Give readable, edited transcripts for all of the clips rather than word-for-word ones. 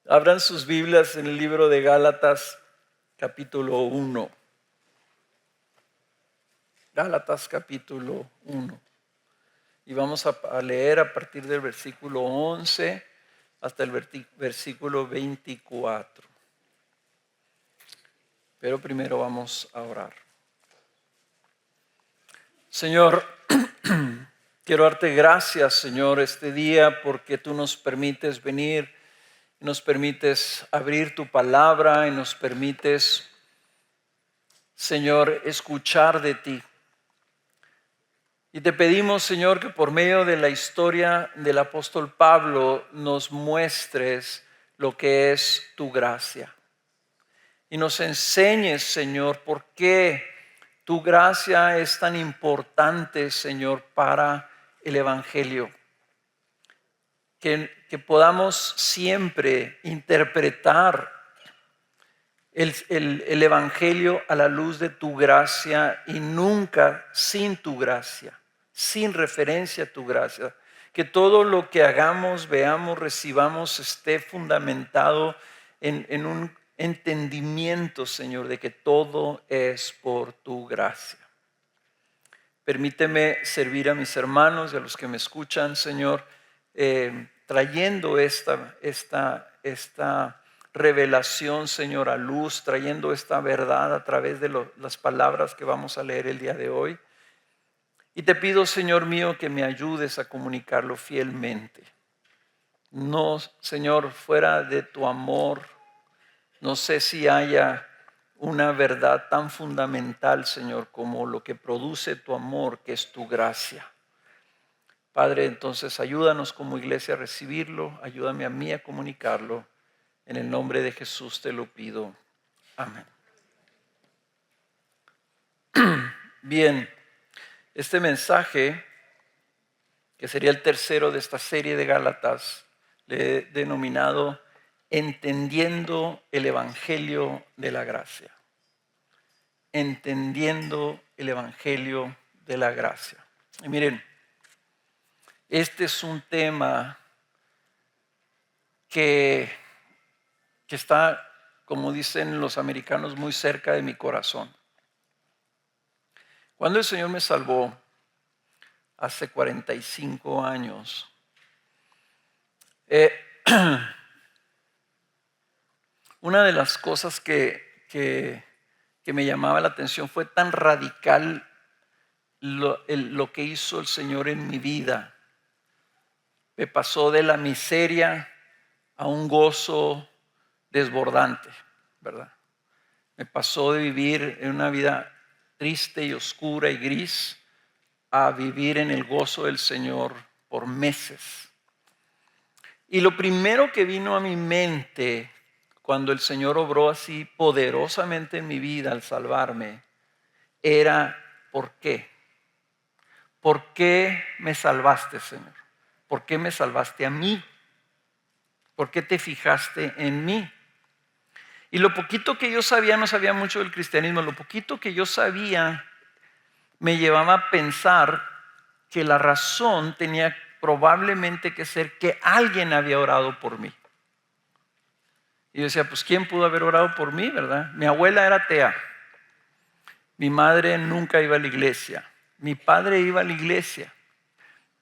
Abran sus Biblias en el libro de Gálatas, capítulo 1. Gálatas, capítulo 1. Y vamos a leer a partir del versículo 11 hasta el versículo 24. Pero primero vamos a orar. Señor, quiero darte gracias, Señor, este día porque tú nos permites venir, nos permites abrir tu palabra y nos permites, Señor, escuchar de ti. Y te pedimos, Señor, que por medio de la historia del apóstol Pablo nos muestres lo que es tu gracia. Y nos enseñes, Señor, por qué tu gracia es tan importante, Señor, para el Evangelio. Que podamos siempre interpretar el Evangelio a la luz de tu gracia y nunca sin tu gracia, sin referencia a tu gracia. Que todo lo que hagamos, veamos, recibamos esté fundamentado en un entendimiento, Señor, de que todo es por tu gracia. Permíteme servir a mis hermanos y a los que me escuchan, Señor, trayendo esta revelación, Señor, a luz, trayendo esta verdad a través de las palabras que vamos a leer el día de hoy. Y te pido, Señor mío, que me ayudes a comunicarlo fielmente. No, Señor, fuera de tu amor, no sé si haya una verdad tan fundamental, Señor, como lo que produce tu amor, que es tu gracia. Padre, entonces ayúdanos como iglesia a recibirlo, ayúdame a mí a comunicarlo. En el nombre de Jesús te lo pido. Amén. Bien, este mensaje, que sería el tercero de esta serie de Gálatas, le he denominado Entendiendo el Evangelio de la Gracia. Entendiendo el Evangelio de la Gracia. Y miren, este es un tema que está, como dicen los americanos, muy cerca de mi corazón. Cuando el Señor me salvó hace 45 años, una de las cosas que me llamaba la atención fue tan radical lo que hizo el Señor en mi vida. Me pasó de la miseria a un gozo desbordante, ¿verdad? Me pasó de vivir en una vida triste y oscura y gris a vivir en el gozo del Señor por meses. Y lo primero que vino a mi mente cuando el Señor obró así poderosamente en mi vida al salvarme era ¿por qué? ¿Por qué me salvaste, Señor? ¿Por qué me salvaste a mí? ¿Por qué te fijaste en mí? Y lo poquito que yo sabía, no sabía mucho del cristianismo, lo poquito que yo sabía me llevaba a pensar que la razón tenía probablemente que ser que alguien había orado por mí. Y yo decía, pues ¿quién pudo haber orado por mí, verdad? Mi abuela era atea. Mi madre nunca iba a la iglesia. Mi padre iba a la iglesia.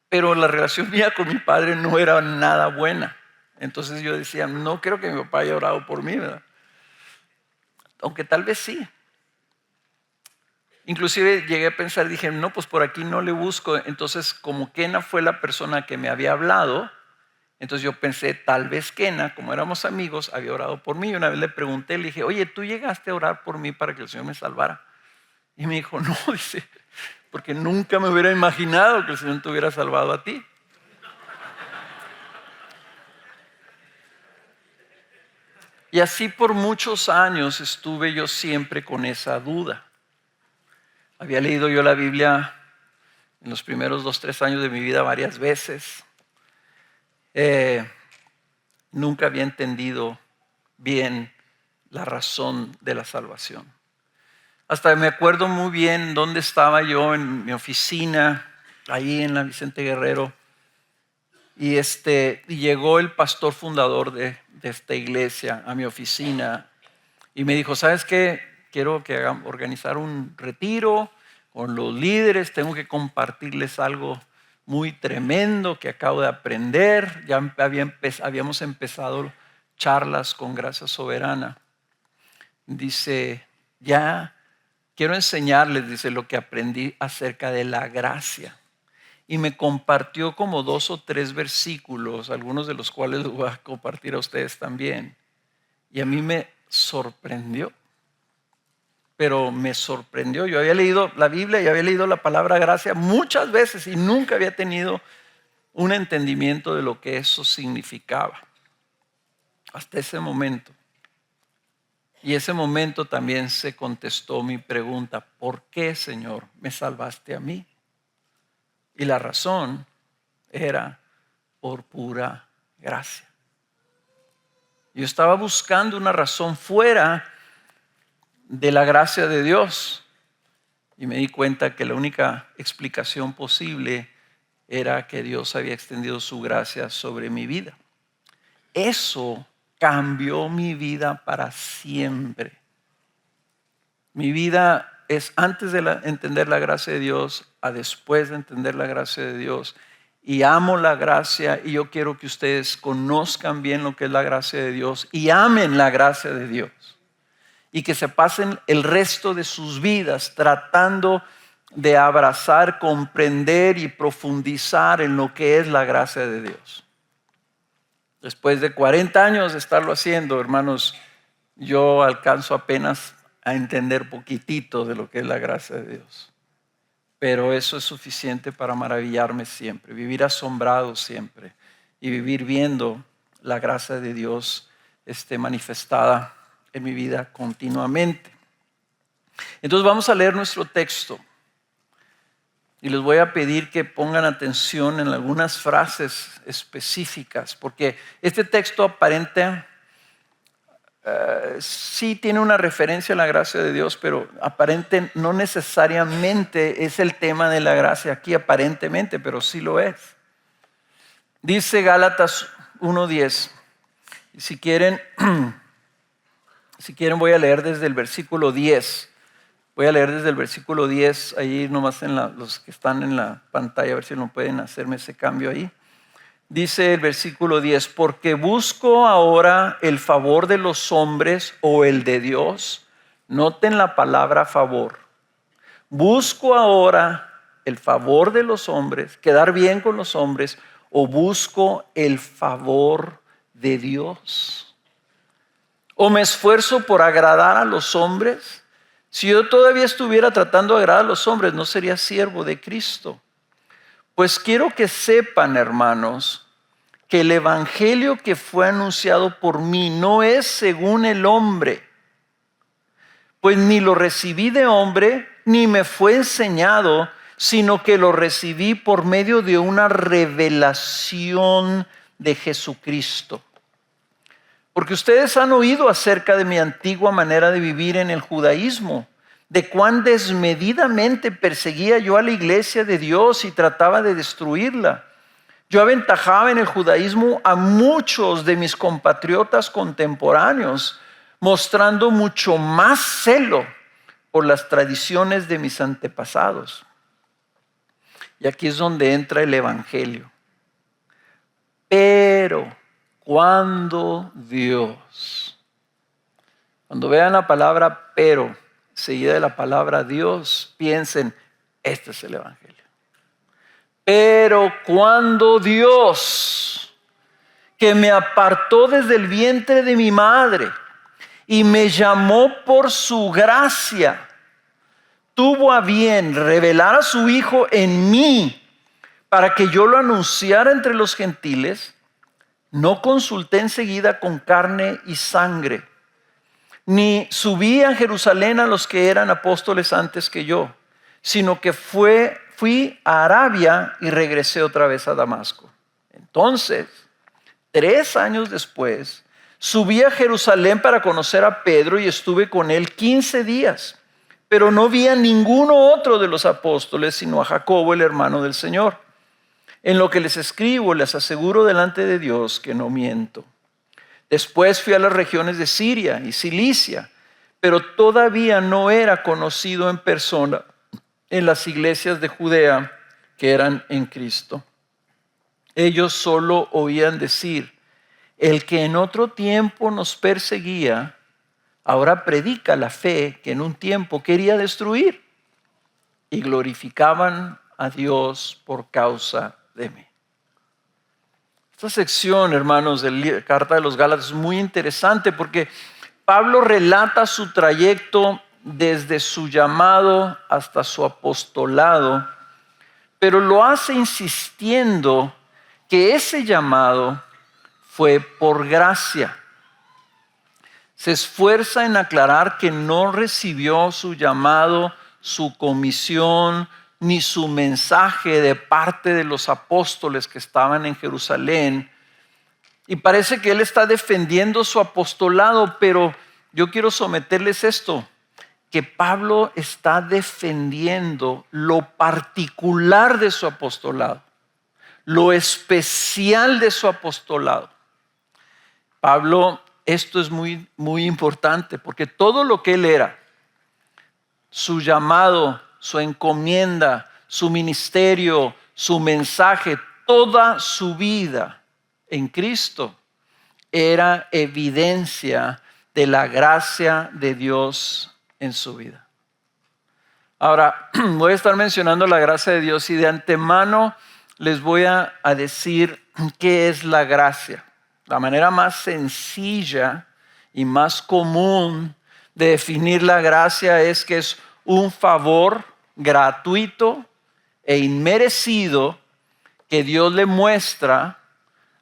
Pero la relación mía con mi padre no era nada buena. Entonces yo decía, no creo que mi papá haya orado por mí, ¿verdad? Aunque tal vez sí. Inclusive llegué a pensar, dije, no, pues por aquí no le busco. Entonces, como Kena fue la persona que me había hablado, entonces yo pensé, tal vez Kena, como éramos amigos, había orado por mí. Y una vez le pregunté, le dije, oye, ¿tú llegaste a orar por mí para que el Señor me salvara? Y me dijo, no, dice, porque nunca me hubiera imaginado que el Señor te hubiera salvado a ti. Y así por muchos años estuve yo siempre con esa duda. Había leído yo la Biblia en los primeros 2-3 años de mi vida varias veces. Nunca había entendido bien la razón de la salvación. Hasta me acuerdo muy bien dónde estaba yo en mi oficina, ahí en la Vicente Guerrero. Y llegó el pastor fundador de esta iglesia a mi oficina y me dijo, ¿sabes qué? Quiero que organizar un retiro con los líderes, tengo que compartirles algo muy tremendo que acabo de aprender. Ya habíamos empezado charlas con Gracia Soberana. Dice, ya quiero enseñarles, dice, lo que aprendí acerca de la gracia. Y me compartió como 2 o 3 versículos, algunos de los cuales los voy a compartir a ustedes también. Y a mí me sorprendió, pero me sorprendió. Yo había leído la Biblia y había leído la palabra gracia muchas veces y nunca había tenido un entendimiento de lo que eso significaba. Hasta ese momento. Y ese momento también se contestó mi pregunta, ¿por qué, Señor, me salvaste a mí? Y la razón era por pura gracia. Yo estaba buscando una razón fuera de la gracia de Dios y me di cuenta que la única explicación posible era que Dios había extendido su gracia sobre mi vida. Eso cambió mi vida para siempre. Mi vida es antes de entender la gracia de Dios a después de entender la gracia de Dios. Y amo la gracia y yo quiero que ustedes conozcan bien lo que es la gracia de Dios y amen la gracia de Dios. Y que se pasen el resto de sus vidas tratando de abrazar, comprender y profundizar en lo que es la gracia de Dios. Después de 40 años de estarlo haciendo, hermanos, yo alcanzo apenas a entender poquitito de lo que es la gracia de Dios. Pero eso es suficiente para maravillarme siempre, vivir asombrado siempre y vivir viendo la gracia de Dios manifestada en mi vida continuamente. Entonces vamos a leer nuestro texto y les voy a pedir que pongan atención en algunas frases específicas, porque este texto aparente sí tiene una referencia a la gracia de Dios, pero aparente no necesariamente es el tema de la gracia aquí, aparentemente, pero sí lo es. Dice Gálatas 1:10. Si quieren voy a leer desde el versículo 10. Voy a leer desde el versículo 10, ahí nomás los que están en la pantalla, a ver si no pueden hacerme ese cambio ahí. Dice el versículo 10, porque busco ahora el favor de los hombres o el de Dios. Noten la palabra favor. Busco ahora el favor de los hombres, quedar bien con los hombres, o busco el favor de Dios. O me esfuerzo por agradar a los hombres. Si yo todavía estuviera tratando de agradar a los hombres, no sería siervo de Cristo. Pues quiero que sepan, hermanos, que el evangelio que fue anunciado por mí no es según el hombre, pues ni lo recibí de hombre, ni me fue enseñado, sino que lo recibí por medio de una revelación de Jesucristo. Porque ustedes han oído acerca de mi antigua manera de vivir en el judaísmo, de cuán desmedidamente perseguía yo a la iglesia de Dios y trataba de destruirla. Yo aventajaba en el judaísmo a muchos de mis compatriotas contemporáneos, mostrando mucho más celo por las tradiciones de mis antepasados. Y aquí es donde entra el evangelio. Pero cuando vean la palabra pero seguida de la palabra Dios, piensen, este es el evangelio. Pero cuando Dios, que me apartó desde el vientre de mi madre y me llamó por su gracia, tuvo a bien revelar a su Hijo en mí para que yo lo anunciara entre los gentiles, no consulté enseguida con carne y sangre, ni subí a Jerusalén a los que eran apóstoles antes que yo, sino que fui a Arabia y regresé otra vez a Damasco. Entonces, 3 años después, subí a Jerusalén para conocer a Pedro y estuve con él 15 días. pero no vi a ninguno otro de los apóstoles, sino a Jacobo, el hermano del Señor. En lo que les escribo, les aseguro delante de Dios que no miento. Después fui a las regiones de Siria y Cilicia, pero todavía no era conocido en persona en las iglesias de Judea que eran en Cristo. Ellos solo oían decir: el que en otro tiempo nos perseguía, ahora predica la fe que en un tiempo quería destruir, y glorificaban a Dios por causa de mí. Esta sección, hermanos, de la Carta de los Gálatas es muy interesante porque Pablo relata su trayecto desde su llamado hasta su apostolado, pero lo hace insistiendo que ese llamado fue por gracia. Se esfuerza en aclarar que no recibió su llamado, su comisión, ni su mensaje de parte de los apóstoles que estaban en Jerusalén. Y parece que él está defendiendo su apostolado, pero yo quiero someterles esto, que Pablo está defendiendo lo particular de su apostolado, lo especial de su apostolado. Pablo, esto es muy, muy importante, porque todo lo que él era, su llamado, su encomienda, su ministerio, su mensaje, toda su vida en Cristo era evidencia de la gracia de Dios en su vida. Ahora, voy a estar mencionando la gracia de Dios y de antemano les voy a decir qué es la gracia. La manera más sencilla y más común de definir la gracia es que es un favor gratuito e inmerecido que Dios le muestra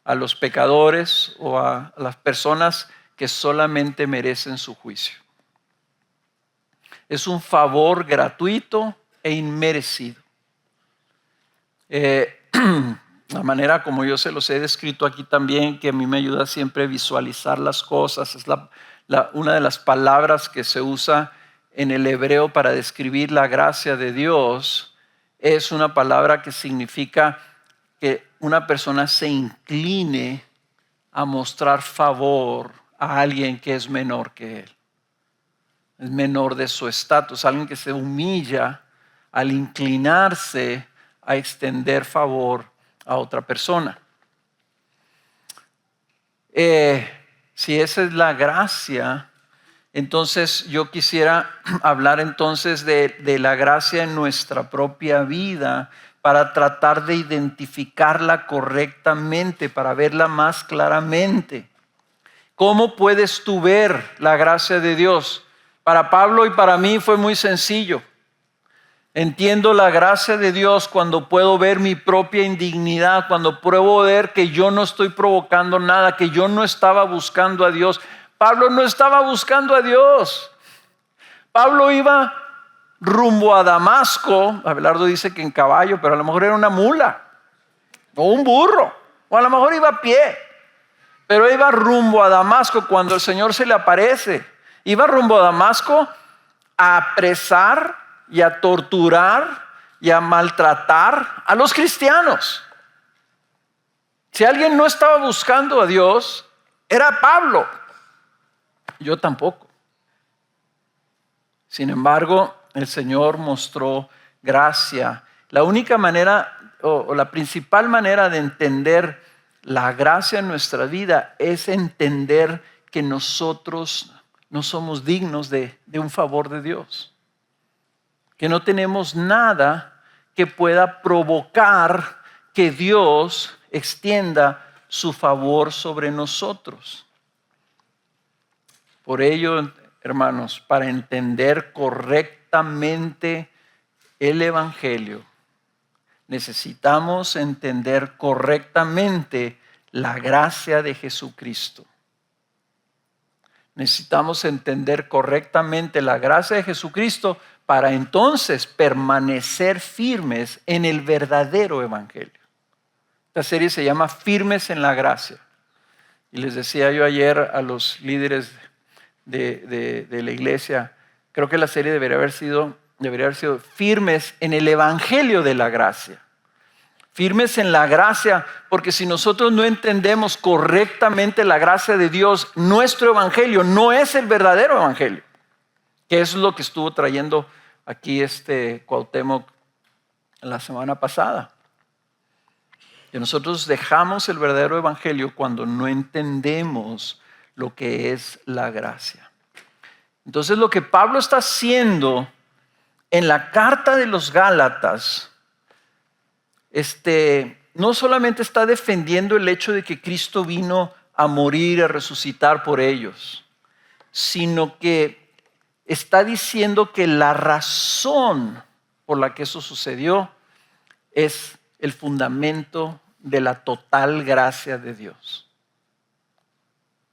a los pecadores o a las personas que solamente merecen su juicio. Es un favor gratuito e inmerecido. La manera como yo se los he descrito aquí también, que a mí me ayuda siempre a visualizar las cosas, es una de las palabras que se usa en el hebreo para describir la gracia de Dios. Es una palabra que significa que una persona se incline a mostrar favor a alguien que es menor que él. Es menor de su estatus, alguien que se humilla al inclinarse a extender favor a otra persona. Si esa es la gracia, entonces yo quisiera hablar entonces de la gracia en nuestra propia vida para tratar de identificarla correctamente, para verla más claramente. ¿Cómo puedes tú ver la gracia de Dios? Para Pablo y para mí fue muy sencillo. Entiendo la gracia de Dios cuando puedo ver mi propia indignidad, cuando puedo ver que yo no estoy provocando nada, que yo no estaba buscando a Dios. Pablo no estaba buscando a Dios. Pablo iba rumbo a Damasco. Abelardo dice que en caballo, pero a lo mejor era una mula o un burro, o a lo mejor iba a pie. Pero iba rumbo a Damasco cuando el Señor se le aparece. Iba rumbo a Damasco a apresar y a torturar y a maltratar a los cristianos. Si alguien no estaba buscando a Dios, era Pablo. Yo tampoco. Sin embargo, el Señor mostró gracia. La única manera o la principal manera de entender la gracia en nuestra vida es entender que nosotros no somos dignos de un favor de Dios. Que no tenemos nada que pueda provocar que Dios extienda su favor sobre nosotros. Por ello, hermanos, para entender correctamente el Evangelio, necesitamos entender correctamente la gracia de Jesucristo. Necesitamos entender correctamente la gracia de Jesucristo para entonces permanecer firmes en el verdadero evangelio. Esta serie se llama Firmes en la Gracia. Y les decía yo ayer a los líderes de la iglesia Creo que la serie debería haber sido firmes en el evangelio de la gracia. Firmes en la gracia, porque si nosotros no entendemos correctamente la gracia de Dios, nuestro evangelio no es el verdadero evangelio, que es lo que estuvo trayendo aquí Cuauhtémoc la semana pasada. Que nosotros dejamos el verdadero evangelio cuando no entendemos lo que es la gracia. Entonces lo que Pablo está haciendo en la carta de los Gálatas, no solamente está defendiendo el hecho de que Cristo vino a morir, a resucitar por ellos, sino que está diciendo que la razón por la que eso sucedió es el fundamento de la total gracia de Dios.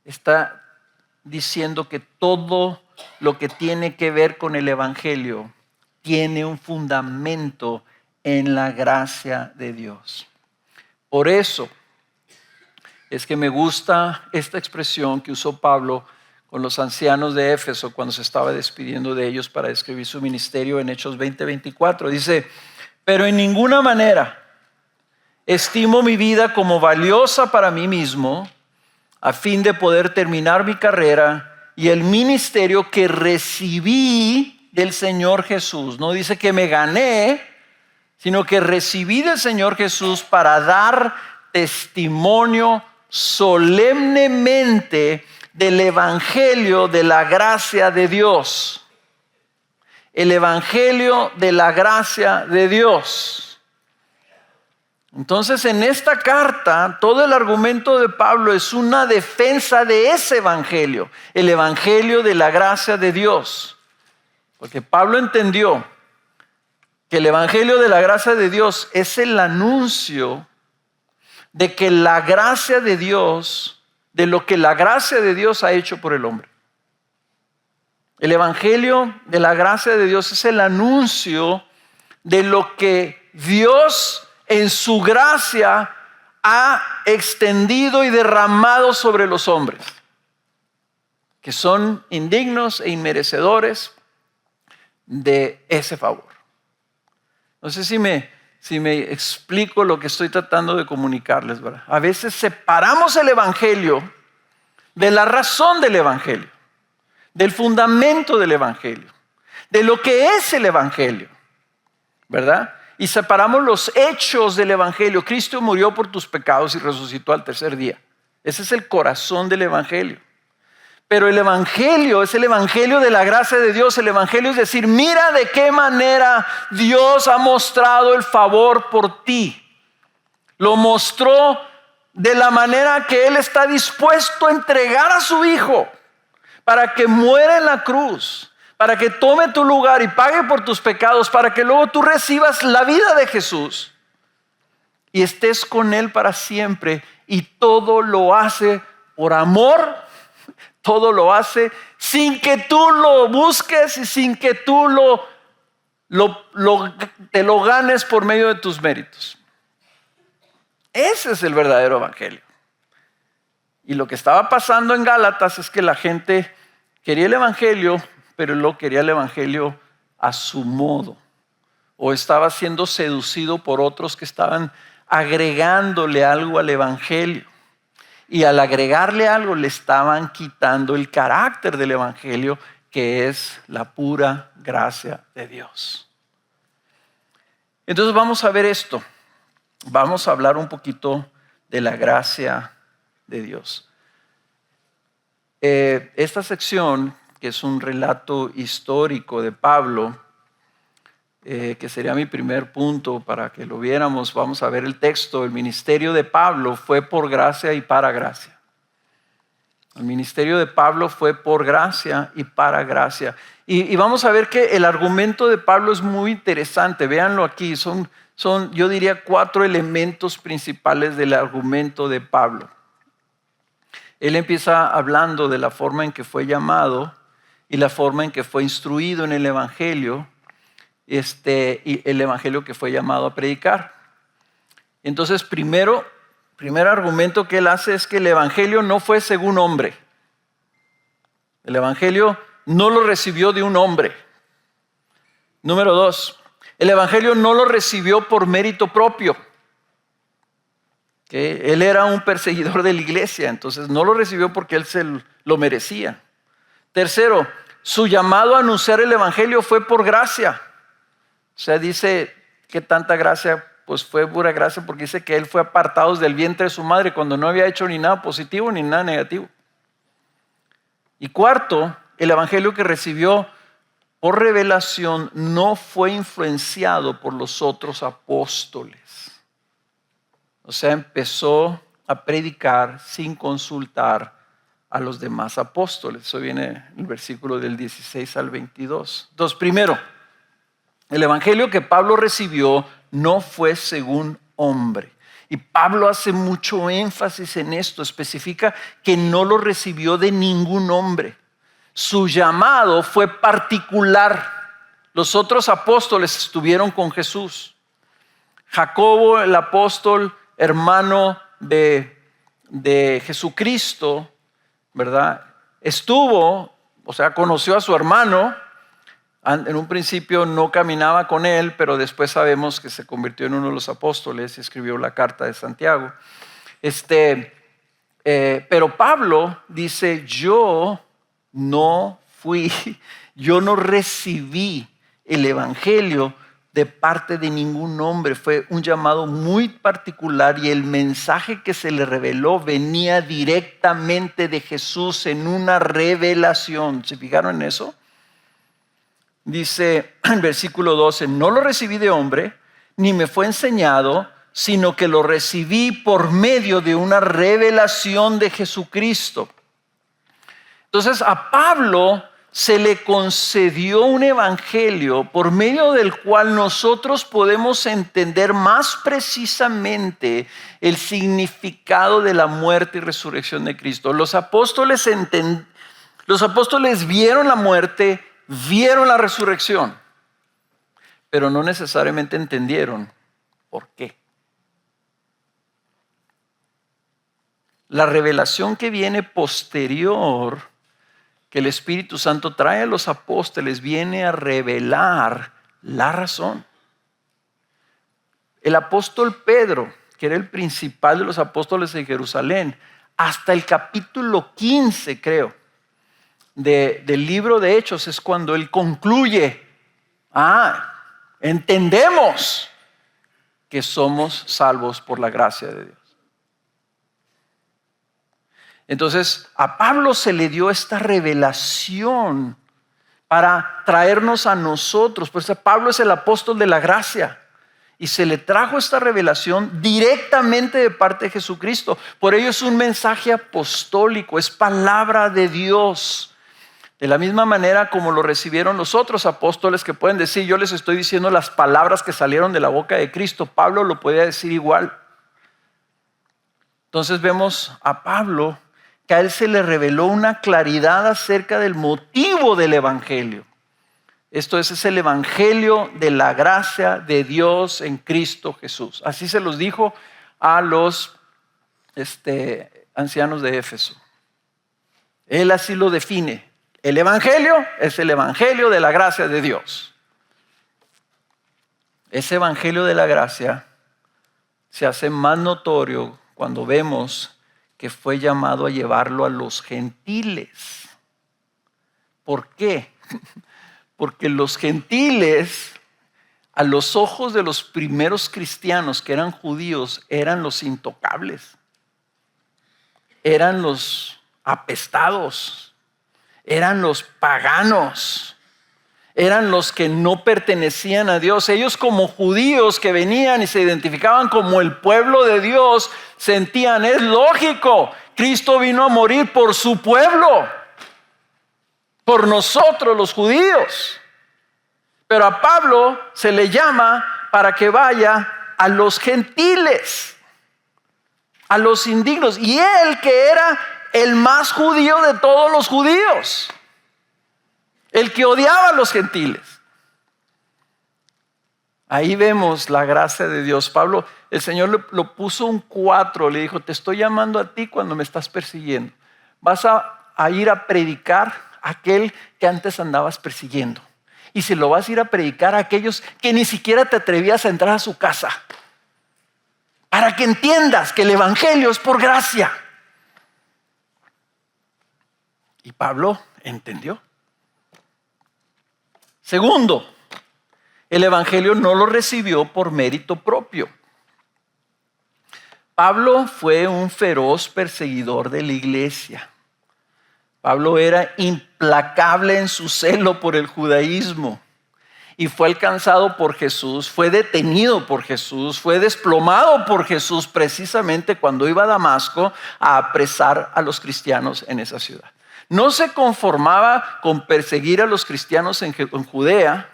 Está diciendo que todo lo que tiene que ver con el evangelio tiene un fundamento en la gracia de Dios. Por eso es que me gusta esta expresión que usó Pablo con los ancianos de Éfeso cuando se estaba despidiendo de ellos para describir su ministerio en Hechos 20:24. Dice, pero en ninguna manera estimo mi vida como valiosa para mí mismo, a fin de poder terminar mi carrera y el ministerio que recibí del Señor Jesús. No dice que me gané, sino que recibí del Señor Jesús para dar testimonio solemnemente del evangelio de la gracia de Dios. El evangelio de la gracia de Dios. Entonces, en esta carta, todo el argumento de Pablo es una defensa de ese evangelio, el evangelio de la gracia de Dios. Porque Pablo entendió que el evangelio de la gracia de Dios es el anuncio de que la gracia de Dios, de lo que la gracia de Dios ha hecho por el hombre. El evangelio de la gracia de Dios es el anuncio de lo que Dios en su gracia ha extendido y derramado sobre los hombres, que son indignos e inmerecedores de ese favor. No sé si me explico lo que estoy tratando de comunicarles, ¿verdad? A veces separamos el evangelio de la razón del evangelio, del fundamento del evangelio, de lo que es el evangelio, ¿verdad? Y separamos los hechos del evangelio. Cristo murió por tus pecados y resucitó al tercer día. Ese es el corazón del evangelio. Pero el evangelio es el evangelio de la gracia de Dios. El evangelio es decir, mira de qué manera Dios ha mostrado el favor por ti. Lo mostró de la manera que Él está dispuesto a entregar a su Hijo para que muera en la cruz, para que tome tu lugar y pague por tus pecados, para que luego tú recibas la vida de Jesús y estés con Él para siempre. Y todo lo hace por amor, todo lo hace sin que tú lo busques y sin que tú te lo ganes por medio de tus méritos. Ese es el verdadero evangelio. Y lo que estaba pasando en Gálatas es que la gente quería el evangelio, pero luego quería el evangelio a su modo, o estaba siendo seducido por otros que estaban agregándole algo al evangelio, y al agregarle algo le estaban quitando el carácter del evangelio, que es la pura gracia de Dios. Entonces vamos a ver esto, vamos a hablar un poquito de la gracia de Dios. Esta sección, que es un relato histórico de Pablo, que sería mi primer punto para que lo viéramos. Vamos a ver el texto. El ministerio de Pablo fue por gracia y para gracia. El ministerio de Pablo fue por gracia y para gracia. Y vamos a ver que el argumento de Pablo es muy interesante. Véanlo aquí. Son, yo diría, 4 elementos principales del argumento de Pablo. Él empieza hablando de la forma en que fue llamado y la forma en que fue instruido en el evangelio, y el evangelio que fue llamado a predicar. Entonces, primer argumento que él hace es que el evangelio no fue según hombre. El evangelio no lo recibió de un hombre. Número 2, el evangelio no lo recibió por mérito propio. Él era un perseguidor de la iglesia, entonces no lo recibió porque él se lo merecía. Tercero, su llamado a anunciar el evangelio fue por gracia. O sea, dice que tanta gracia, pues fue pura gracia, porque dice que él fue apartado del vientre de su madre cuando no había hecho ni nada positivo ni nada negativo. Y cuarto, el evangelio que recibió por revelación no fue influenciado por los otros apóstoles. O sea, empezó a predicar sin consultar a los demás apóstoles. Eso viene en el versículo del 16 al 22. Entonces, primero, el evangelio que Pablo recibió no fue según hombre. Y Pablo hace mucho énfasis en esto, especifica que no lo recibió de ningún hombre. Su llamado fue particular. Los otros apóstoles estuvieron con Jesús. Jacobo, el apóstol, hermano de Jesucristo, ¿verdad? Estuvo, o sea, conoció a su hermano. En un principio no caminaba con él, pero después sabemos que se convirtió en uno de los apóstoles y escribió la carta de Santiago. Pero Pablo dice, yo no recibí el evangelio de parte de ningún hombre. Fue un llamado muy particular y el mensaje que se le reveló venía directamente de Jesús en una revelación. ¿Se fijaron en eso? Dice en versículo 12, no lo recibí de hombre, ni me fue enseñado, sino que lo recibí por medio de una revelación de Jesucristo. Entonces a Pablo se le concedió un evangelio por medio del cual nosotros podemos entender más precisamente el significado de la muerte y resurrección de Cristo. Los apóstoles vieron la muerte, vieron la resurrección, pero no necesariamente entendieron por qué. La revelación que viene posterior, que el Espíritu Santo trae a los apóstoles, viene a revelar la razón. El apóstol Pedro, que era el principal de los apóstoles de Jerusalén, hasta el capítulo 15, creo, del libro de Hechos, es cuando él concluye, entendemos que somos salvos por la gracia de Dios. Entonces, a Pablo se le dio esta revelación para traernos a nosotros. Por eso Pablo es el apóstol de la gracia. Y se le trajo esta revelación directamente de parte de Jesucristo. Por ello es un mensaje apostólico, es palabra de Dios. De la misma manera como lo recibieron los otros apóstoles que pueden decir, yo les estoy diciendo las palabras que salieron de la boca de Cristo. Pablo lo podía decir igual. Entonces vemos a Pablo, que a él se le reveló una claridad acerca del motivo del evangelio. Esto es el evangelio de la gracia de Dios en Cristo Jesús. Así se los dijo a los ancianos de Éfeso. Él así lo define. El evangelio es el evangelio de la gracia de Dios. Ese evangelio de la gracia se hace más notorio cuando vemos que fue llamado a llevarlo a los gentiles. ¿Por qué? Porque los gentiles, a los ojos de los primeros cristianos que eran judíos, eran los intocables, eran los apestados, eran los paganos, eran los que no pertenecían a Dios. Ellos, como judíos que venían y se identificaban como el pueblo de Dios, sentían, es lógico, Cristo vino a morir por su pueblo, por nosotros los judíos. Pero a Pablo se le llama para que vaya a los gentiles, a los indignos. Y él, que era el más judío de todos los judíos, el que odiaba a los gentiles. Ahí vemos la gracia de Dios. Pablo, el Señor lo puso un 4, le dijo, te estoy llamando a ti cuando me estás persiguiendo. Vas a ir a predicar aquel que antes andabas persiguiendo. Y se lo vas a ir a predicar a aquellos que ni siquiera te atrevías a entrar a su casa. Para que entiendas que el evangelio es por gracia. Y Pablo entendió. Segundo, el evangelio no lo recibió por mérito propio. Pablo fue un feroz perseguidor de la iglesia. Pablo era implacable en su celo por el judaísmo y fue alcanzado por Jesús, fue detenido por Jesús, fue desplomado por Jesús precisamente cuando iba a Damasco a apresar a los cristianos en esa ciudad. No se conformaba con perseguir a los cristianos en Judea,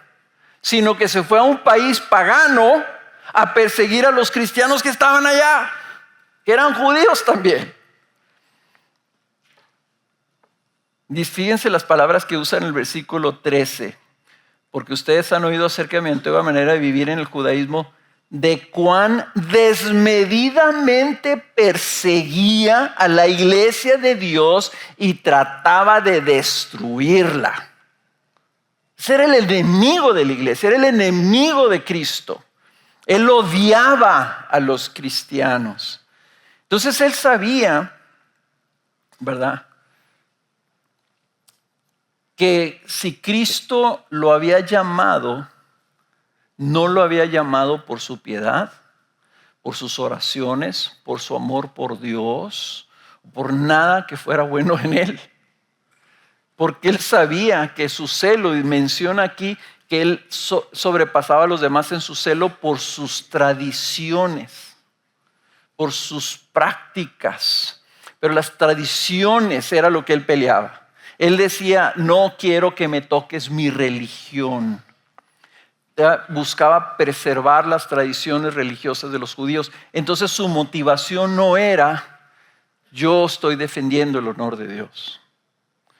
sino que se fue a un país pagano a perseguir a los cristianos que estaban allá, que eran judíos también. Fíjense las palabras que usa en el versículo 13, porque ustedes han oído acerca de mi antigua manera de vivir en el judaísmo, de cuán desmedidamente perseguía a la iglesia de Dios y trataba de destruirla. Ese era el enemigo de la iglesia, era el enemigo de Cristo. Él odiaba a los cristianos. Entonces él sabía, ¿verdad?, que si Cristo lo había llamado, no lo había llamado por su piedad, por sus oraciones, por su amor por Dios, por nada que fuera bueno en él. Porque él sabía que su celo, y menciona aquí que él sobrepasaba a los demás en su celo por sus tradiciones, por sus prácticas. Pero las tradiciones era lo que él peleaba. Él decía, no quiero que me toques mi religión. Buscaba preservar las tradiciones religiosas de los judíos. Entonces su motivación no era, yo estoy defendiendo el honor de Dios.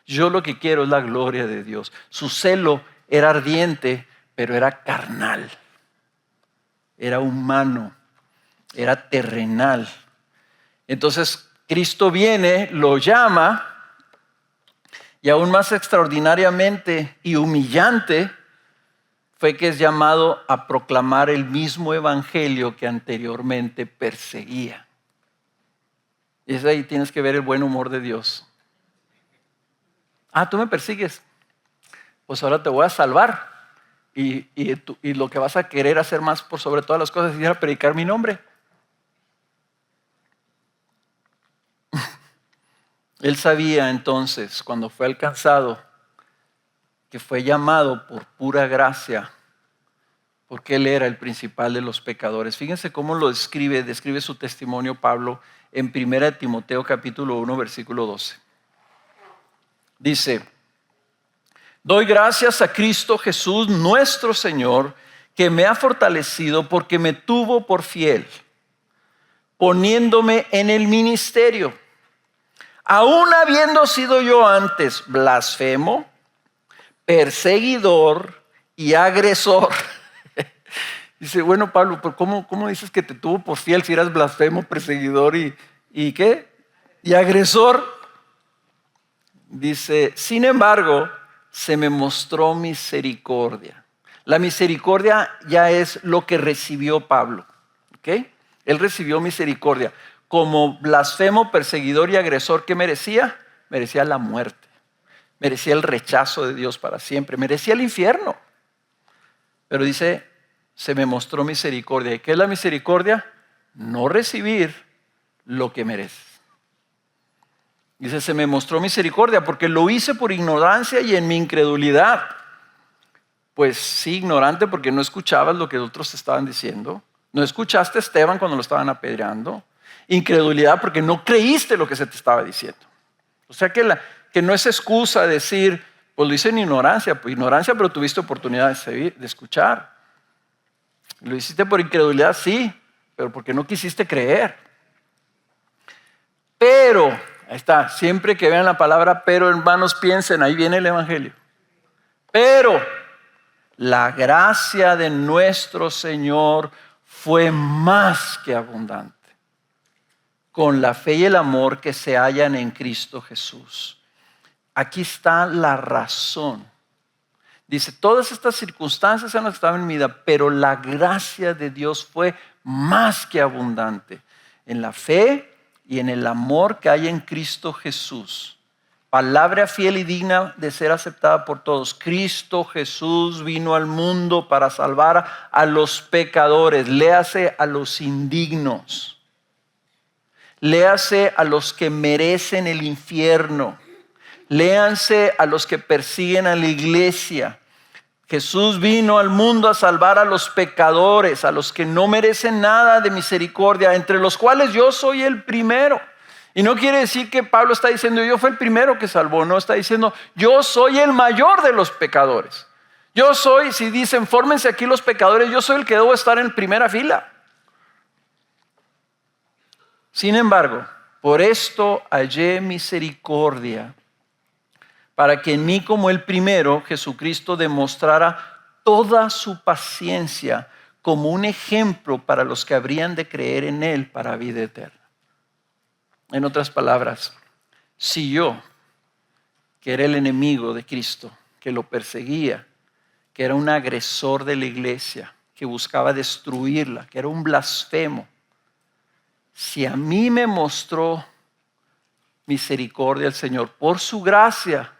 Yo lo que quiero es la gloria de Dios. Su celo era ardiente, pero era carnal. Era humano, era terrenal. Entonces Cristo viene, lo llama, y aún más extraordinariamente y humillante fue que es llamado a proclamar el mismo evangelio que anteriormente perseguía. Y es ahí tienes que ver el buen humor de Dios. Tú me persigues, pues ahora te voy a salvar. Y lo que vas a querer hacer más por sobre todas las cosas es ir a predicar mi nombre. Él sabía entonces, cuando fue alcanzado, que fue llamado por pura gracia, porque él era el principal de los pecadores. Fíjense cómo lo describe su testimonio Pablo en 1 Timoteo capítulo 1, versículo 12. Dice, doy gracias a Cristo Jesús nuestro Señor, que me ha fortalecido porque me tuvo por fiel, poniéndome en el ministerio. Aún habiendo sido yo antes blasfemo, perseguidor y agresor. Dice, bueno, Pablo, ¿cómo dices que te tuvo por fiel si eras blasfemo, perseguidor y qué? Y agresor. Dice, sin embargo, se me mostró misericordia. La misericordia ya es lo que recibió Pablo. ¿Ok? Él recibió misericordia. Como blasfemo, perseguidor y agresor, ¿qué merecía? Merecía la muerte. Merecía el rechazo de Dios para siempre. Merecía el infierno. Pero dice, se me mostró misericordia. ¿Y qué es la misericordia? No recibir lo que mereces. Dice, se me mostró misericordia porque lo hice por ignorancia y en mi incredulidad. Pues sí, ignorante porque no escuchabas lo que otros te estaban diciendo. No escuchaste a Esteban cuando lo estaban apedreando. Incredulidad porque no creíste lo que se te estaba diciendo. O sea que no es excusa decir, pues lo hice en ignorancia. Pues ignorancia, pero tuviste oportunidad de escuchar. Lo hiciste por incredulidad, sí, pero porque no quisiste creer. Pero, ahí está, siempre que vean la palabra pero, hermanos, piensen, ahí viene el evangelio. Pero la gracia de nuestro Señor fue más que abundante con la fe y el amor que se hallan en Cristo Jesús. aquí está la razón. Dice, todas estas circunstancias eran las que estaban en mi vida, pero la gracia de Dios fue más que abundante en la fe y en el amor que hay en Cristo Jesús. Palabra fiel y digna de ser aceptada por todos. Cristo Jesús vino al mundo para salvar a los pecadores. Léase a los indignos. Léase a los que merecen el infierno. Léanse a los que persiguen a la iglesia. Jesús vino al mundo a salvar a los pecadores, a los que no merecen nada de misericordia, entre los cuales yo soy el primero. Y no quiere decir que Pablo está diciendo yo fui el primero que salvó, no, está diciendo yo soy el mayor de los pecadores. Yo soy, si dicen fórmense aquí los pecadores, yo soy el que debo estar en primera fila. Sin embargo, por esto hallé misericordia, para que en mí como el primero Jesucristo demostrara toda su paciencia como un ejemplo para los que habrían de creer en él para vida eterna. En otras palabras, si yo, que era el enemigo de Cristo, que lo perseguía, que era un agresor de la iglesia, que buscaba destruirla, que era un blasfemo, si a mí me mostró misericordia el Señor por su gracia,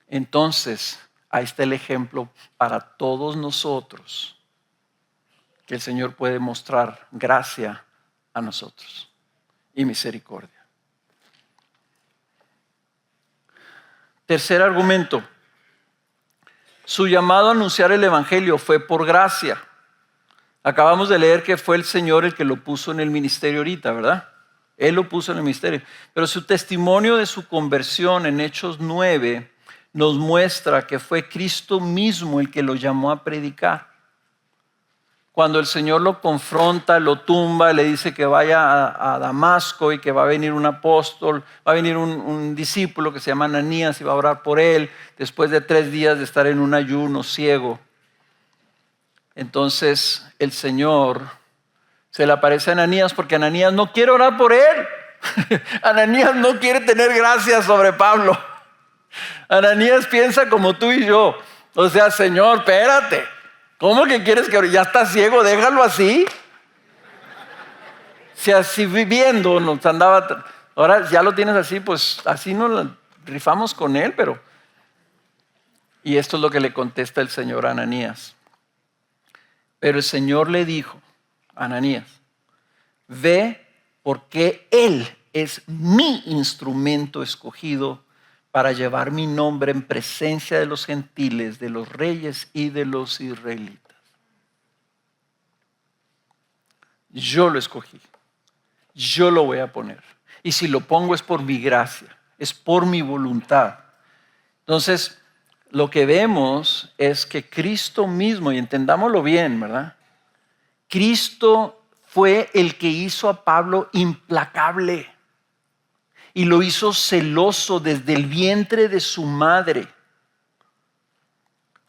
entonces ahí está el ejemplo para todos nosotros, que el Señor puede mostrar gracia a nosotros y misericordia. Tercer argumento, su llamado a anunciar el evangelio fue por gracia. Acabamos de leer que fue el Señor el que lo puso en el ministerio ahorita, ¿verdad? Él lo puso en el ministerio. Pero su testimonio de su conversión en Hechos 9 nos muestra que fue Cristo mismo el que lo llamó a predicar. Cuando el Señor lo confronta, lo tumba, le dice que vaya a Damasco y que va a venir un apóstol, va a venir un discípulo que se llama Ananías y va a orar por él después de 3 días de estar en un ayuno ciego. Entonces el Señor se le aparece a Ananías porque Ananías no quiere orar por él. Ananías no quiere tener gracia sobre Pablo. Ananías piensa como tú y yo. O sea, Señor, espérate. ¿Cómo que quieres que ya está ciego? Déjalo así. Si así viviendo nos andaba, ahora ya lo tienes así, pues así nos rifamos con él, pero. Y esto es lo que le contesta el Señor a Ananías. Pero el Señor le dijo a Ananías, ve porque él es mi instrumento escogido para llevar mi nombre en presencia de los gentiles, de los reyes y de los israelitas. Yo lo escogí, yo lo voy a poner. Y si lo pongo es por mi gracia, es por mi voluntad. Entonces, lo que vemos es que Cristo mismo, y entendámoslo bien, ¿verdad? Cristo fue el que hizo a Pablo implacable. Y lo hizo celoso desde el vientre de su madre.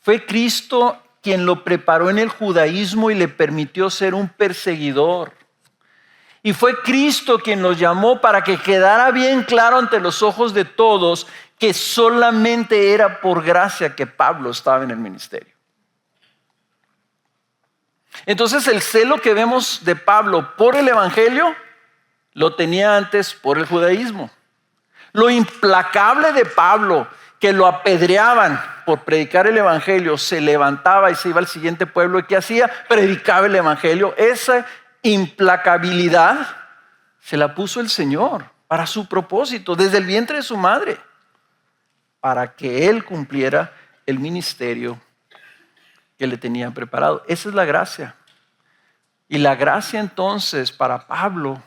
Fue Cristo quien lo preparó en el judaísmo y le permitió ser un perseguidor. Y fue Cristo quien lo llamó para que quedara bien claro ante los ojos de todos que solamente era por gracia que Pablo estaba en el ministerio. Entonces el celo que vemos de Pablo por el evangelio lo tenía antes por el judaísmo. Lo implacable de Pablo, que lo apedreaban por predicar el evangelio, se levantaba y se iba al siguiente pueblo. ¿Y qué hacía? Predicaba el evangelio. Esa implacabilidad se la puso el Señor para su propósito, desde el vientre de su madre, para que él cumpliera el ministerio que le tenía preparado. Esa es la gracia. Y la gracia entonces para Pablo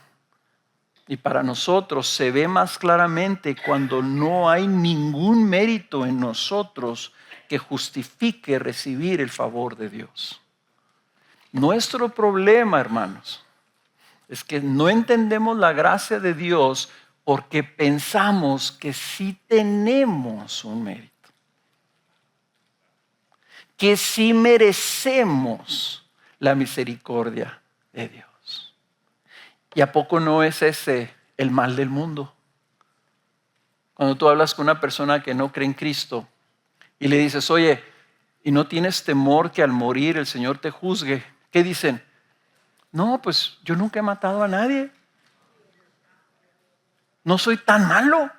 y para nosotros se ve más claramente cuando no hay ningún mérito en nosotros que justifique recibir el favor de Dios. Nuestro problema, hermanos, es que no entendemos la gracia de Dios porque pensamos que sí tenemos un mérito, que sí merecemos la misericordia de Dios. ¿Y a poco no es ese el mal del mundo? Cuando tú hablas con una persona que no cree en Cristo y le dices, oye, ¿y no tienes temor que al morir el Señor te juzgue? ¿Qué dicen? No, pues yo nunca he matado a nadie. No soy tan malo.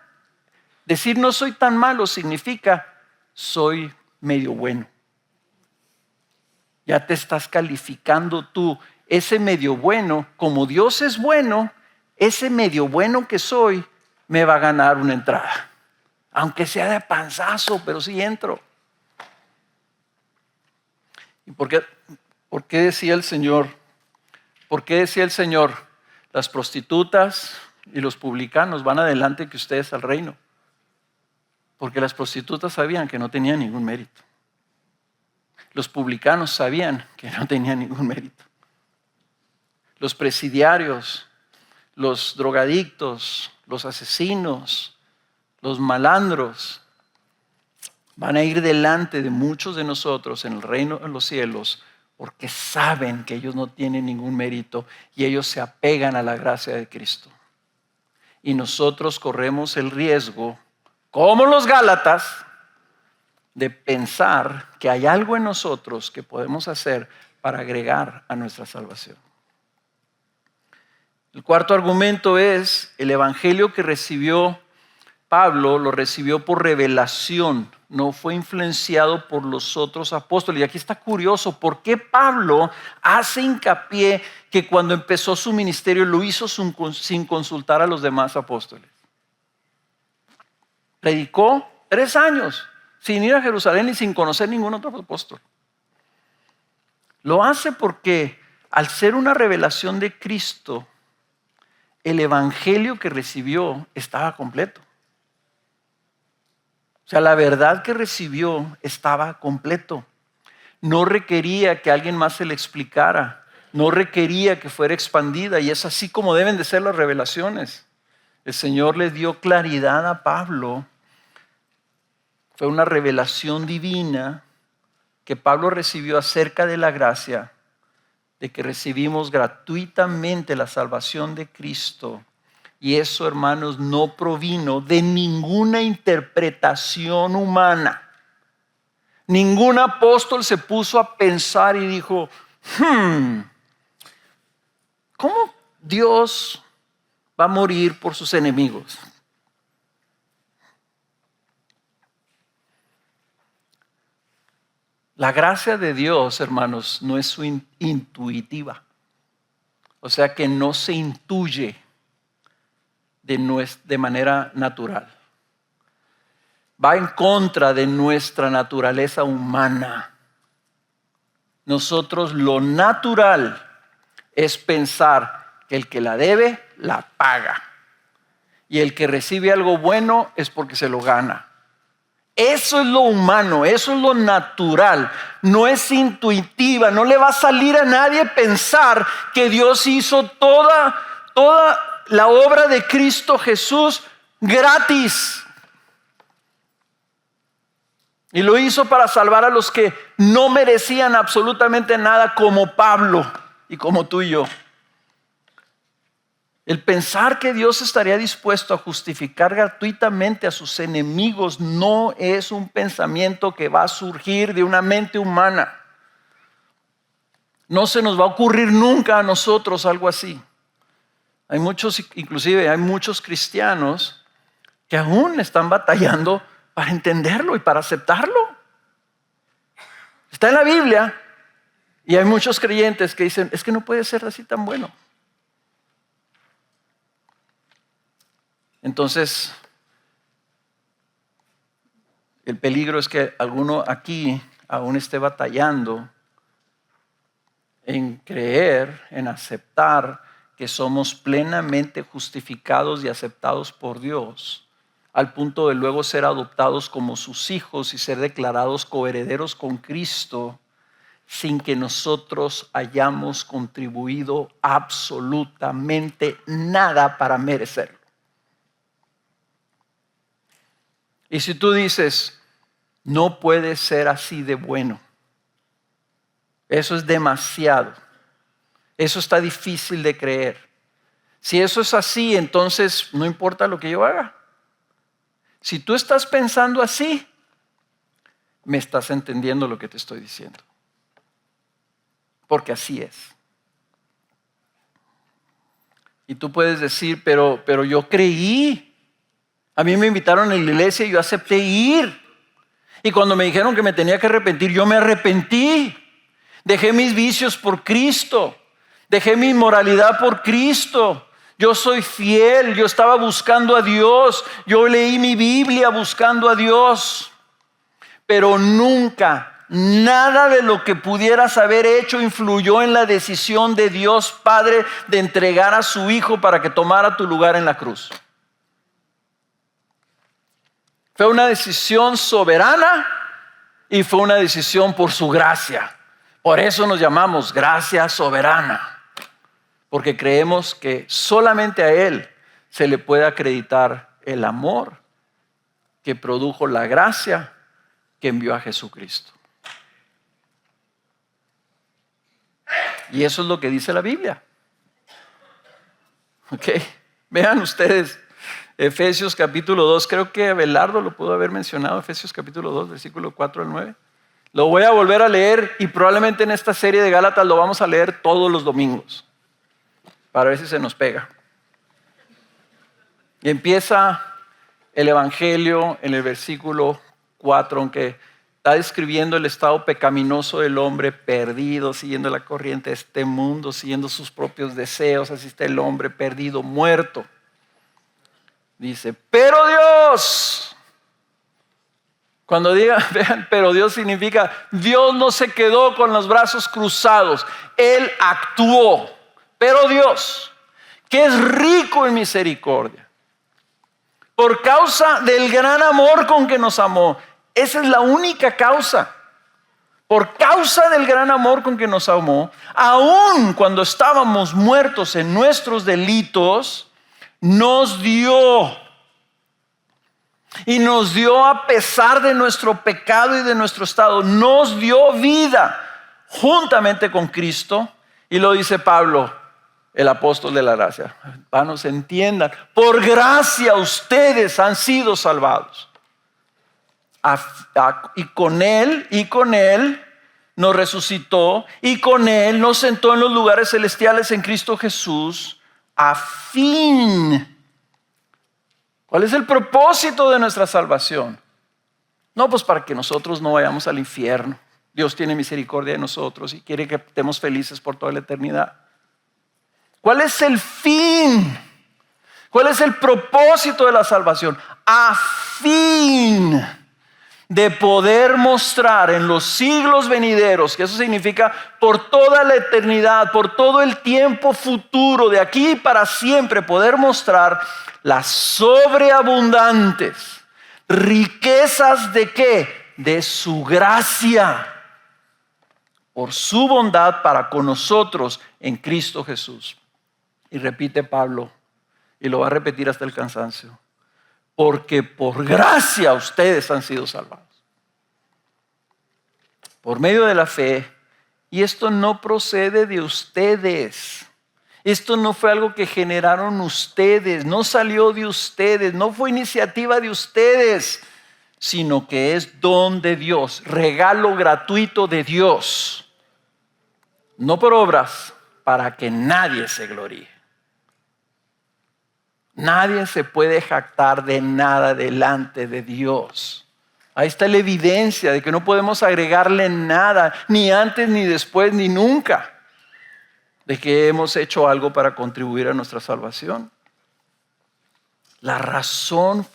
Decir no soy tan malo significa soy medio bueno. Ya te estás calificando tú. Ese medio bueno, como Dios es bueno, ese medio bueno que soy me va a ganar una entrada. Aunque sea de panzazo, pero sí entro. ¿Y por qué decía el Señor? ¿Por qué decía el Señor? Las prostitutas y los publicanos van adelante que ustedes al reino. Porque las prostitutas sabían que no tenían ningún mérito. Los publicanos sabían que no tenían ningún mérito. Los presidiarios, los drogadictos, los asesinos, los malandros van a ir delante de muchos de nosotros en el reino de los cielos porque saben que ellos no tienen ningún mérito y ellos se apegan a la gracia de Cristo. Y nosotros corremos el riesgo, como los Gálatas, de pensar que hay algo en nosotros que podemos hacer para agregar a nuestra salvación. El cuarto argumento es el evangelio que recibió Pablo, lo recibió por revelación, no fue influenciado por los otros apóstoles. Y aquí está curioso, ¿por qué Pablo hace hincapié que cuando empezó su ministerio lo hizo sin consultar a los demás apóstoles? Predicó 3 años sin ir a Jerusalén y sin conocer ningún otro apóstol. Lo hace porque al ser una revelación de Cristo, el evangelio que recibió estaba completo. O sea, la verdad que recibió estaba completo. No requería que alguien más se le explicara. No requería que fuera expandida. Y es así como deben de ser las revelaciones. El Señor le dio claridad a Pablo. Fue una revelación divina que Pablo recibió acerca de la gracia, de que recibimos gratuitamente la salvación de Cristo. Y eso, hermanos, no provino de ninguna interpretación humana. Ningún apóstol se puso a pensar y dijo, ¿cómo Dios va a morir por sus enemigos? La gracia de Dios, hermanos, no es intuitiva. O sea que no se intuye de manera natural. Va en contra de nuestra naturaleza humana. Nosotros lo natural es pensar que el que la debe, la paga. Y el que recibe algo bueno es porque se lo gana. Eso es lo humano, eso es lo natural, no es intuitiva, no le va a salir a nadie pensar que Dios hizo toda la obra de Cristo Jesús gratis. Y lo hizo para salvar a los que no merecían absolutamente nada, como Pablo y como tú y yo. El pensar que Dios estaría dispuesto a justificar gratuitamente a sus enemigos no es un pensamiento que va a surgir de una mente humana. No se nos va a ocurrir nunca a nosotros algo así. Hay muchos cristianos que aún están batallando para entenderlo y para aceptarlo. Está en la Biblia y hay muchos creyentes que dicen, es que no puede ser así tan bueno. Entonces, el peligro es que alguno aquí aún esté batallando en creer, en aceptar que somos plenamente justificados y aceptados por Dios, al punto de luego ser adoptados como sus hijos y ser declarados coherederos con Cristo, sin que nosotros hayamos contribuido absolutamente nada para merecerlo. Y si tú dices, no puede ser así de bueno, eso es demasiado, eso está difícil de creer. Si eso es así, entonces no importa lo que yo haga. Si tú estás pensando así, me estás entendiendo lo que te estoy diciendo. Porque así es. Y tú puedes decir, pero yo creí. A mí me invitaron a la iglesia y yo acepté ir. Y cuando me dijeron que me tenía que arrepentir, yo me arrepentí. Dejé mis vicios por Cristo. Dejé mi inmoralidad por Cristo. Yo soy fiel. Yo estaba buscando a Dios. Yo leí mi Biblia buscando a Dios. Pero nunca, nada de lo que pudieras haber hecho influyó en la decisión de Dios Padre de entregar a su Hijo para que tomara tu lugar en la cruz. Fue una decisión soberana y fue una decisión por su gracia. Por eso nos llamamos gracia soberana, porque creemos que solamente a Él se le puede acreditar el amor que produjo la gracia que envió a Jesucristo. Y eso es lo que dice la Biblia. ¿Ok? Vean ustedes Efesios capítulo 2, creo que Abelardo lo pudo haber mencionado, Efesios capítulo 2, versículo 4 al 9. Lo voy a volver a leer y probablemente en esta serie de Gálatas lo vamos a leer todos los domingos para ver si se nos pega. Y empieza el Evangelio en el versículo 4, aunque está describiendo el estado pecaminoso del hombre perdido, siguiendo la corriente de este mundo, siguiendo sus propios deseos. Así está el hombre perdido, muerto. Dice, pero Dios, cuando digan, vean, pero Dios significa, Dios no se quedó con los brazos cruzados, Él actuó. Pero Dios, que es rico en misericordia, por causa del gran amor con que nos amó. Esa es la única causa. Por causa del gran amor con que nos amó, aun cuando estábamos muertos en nuestros delitos, nos dio. Y nos dio a pesar de nuestro pecado y de nuestro estado. Nos dio vida juntamente con Cristo. Y lo dice Pablo, el apóstol de la gracia. Hermanos, entiendan, por gracia ustedes han sido salvados. Y con Él nos resucitó, y con Él nos sentó en los lugares celestiales en Cristo Jesús, a fin. ¿Cuál es el propósito de nuestra salvación? No, pues para que nosotros no vayamos al infierno. Dios tiene misericordia de nosotros y quiere que estemos felices por toda la eternidad. ¿Cuál es el fin? ¿Cuál es el propósito de la salvación? A fin de poder mostrar en los siglos venideros, que eso significa por toda la eternidad, por todo el tiempo futuro, de aquí para siempre, poder mostrar las sobreabundantes riquezas de ¿qué? De su gracia, por su bondad para con nosotros en Cristo Jesús. Y repite Pablo, y lo va a repetir hasta el cansancio, porque por gracia ustedes han sido salvados. Por medio de la fe. Y esto no procede de ustedes. Esto no fue algo que generaron ustedes. No salió de ustedes. No fue iniciativa de ustedes. Sino que es don de Dios. Regalo gratuito de Dios. No por obras, para que nadie se gloríe. Nadie se puede jactar de nada delante de Dios. Ahí está la evidencia de que no podemos agregarle nada, ni antes, ni después, ni nunca, de que hemos hecho algo para contribuir a nuestra salvación. La razón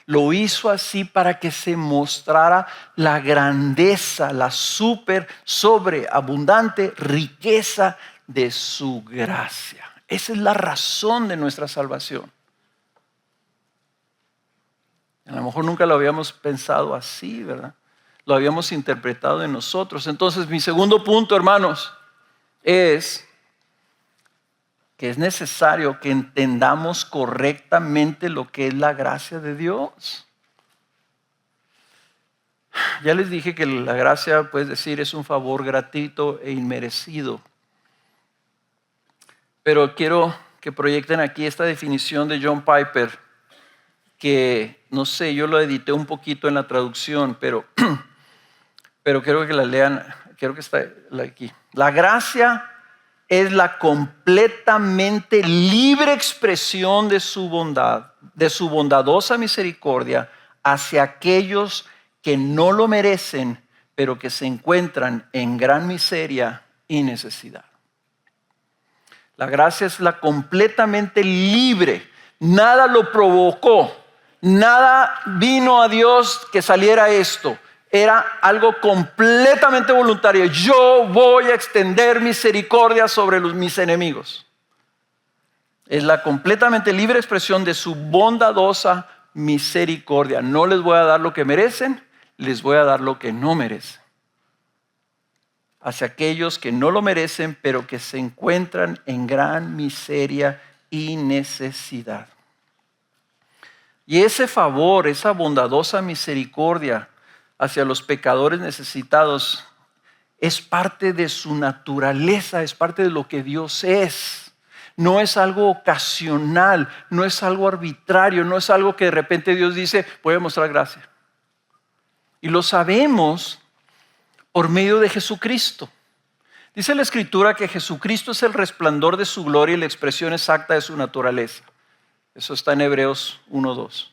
lo hizo así para que se mostrara la grandeza, la sobreabundante riqueza de su gracia. Esa es la razón de nuestra salvación. A lo mejor nunca lo habíamos pensado así, ¿verdad? Lo habíamos interpretado en nosotros. Entonces, mi segundo punto, hermanos, es que es necesario que entendamos correctamente lo que es la gracia de Dios. Ya les dije que la gracia, puedes decir, es un favor gratuito e inmerecido. Pero quiero que proyecten aquí esta definición de John Piper, que, no sé, yo lo edité un poquito en la traducción, pero quiero que la lean, quiero que está aquí. La gracia es la completamente libre expresión de su bondad, de su bondadosa misericordia hacia aquellos que no lo merecen, pero que se encuentran en gran miseria y necesidad. La gracia es la completamente libre. Nada lo provocó. Nada vino a Dios que saliera esto. Era algo completamente voluntario. Yo voy a extender misericordia sobre mis enemigos. Es la completamente libre expresión de su bondadosa misericordia. No les voy a dar lo que merecen, les voy a dar lo que no merecen. Hacia aquellos que no lo merecen, pero que se encuentran en gran miseria y necesidad. Y ese favor, esa bondadosa misericordia hacia los pecadores necesitados es parte de su naturaleza, es parte de lo que Dios es. No es algo ocasional, no es algo arbitrario, no es algo que de repente Dios dice, voy a mostrar gracia. Y lo sabemos por medio de Jesucristo. Dice la Escritura que Jesucristo es el resplandor de su gloria y la expresión exacta de su naturaleza. Eso está en Hebreos 1:2.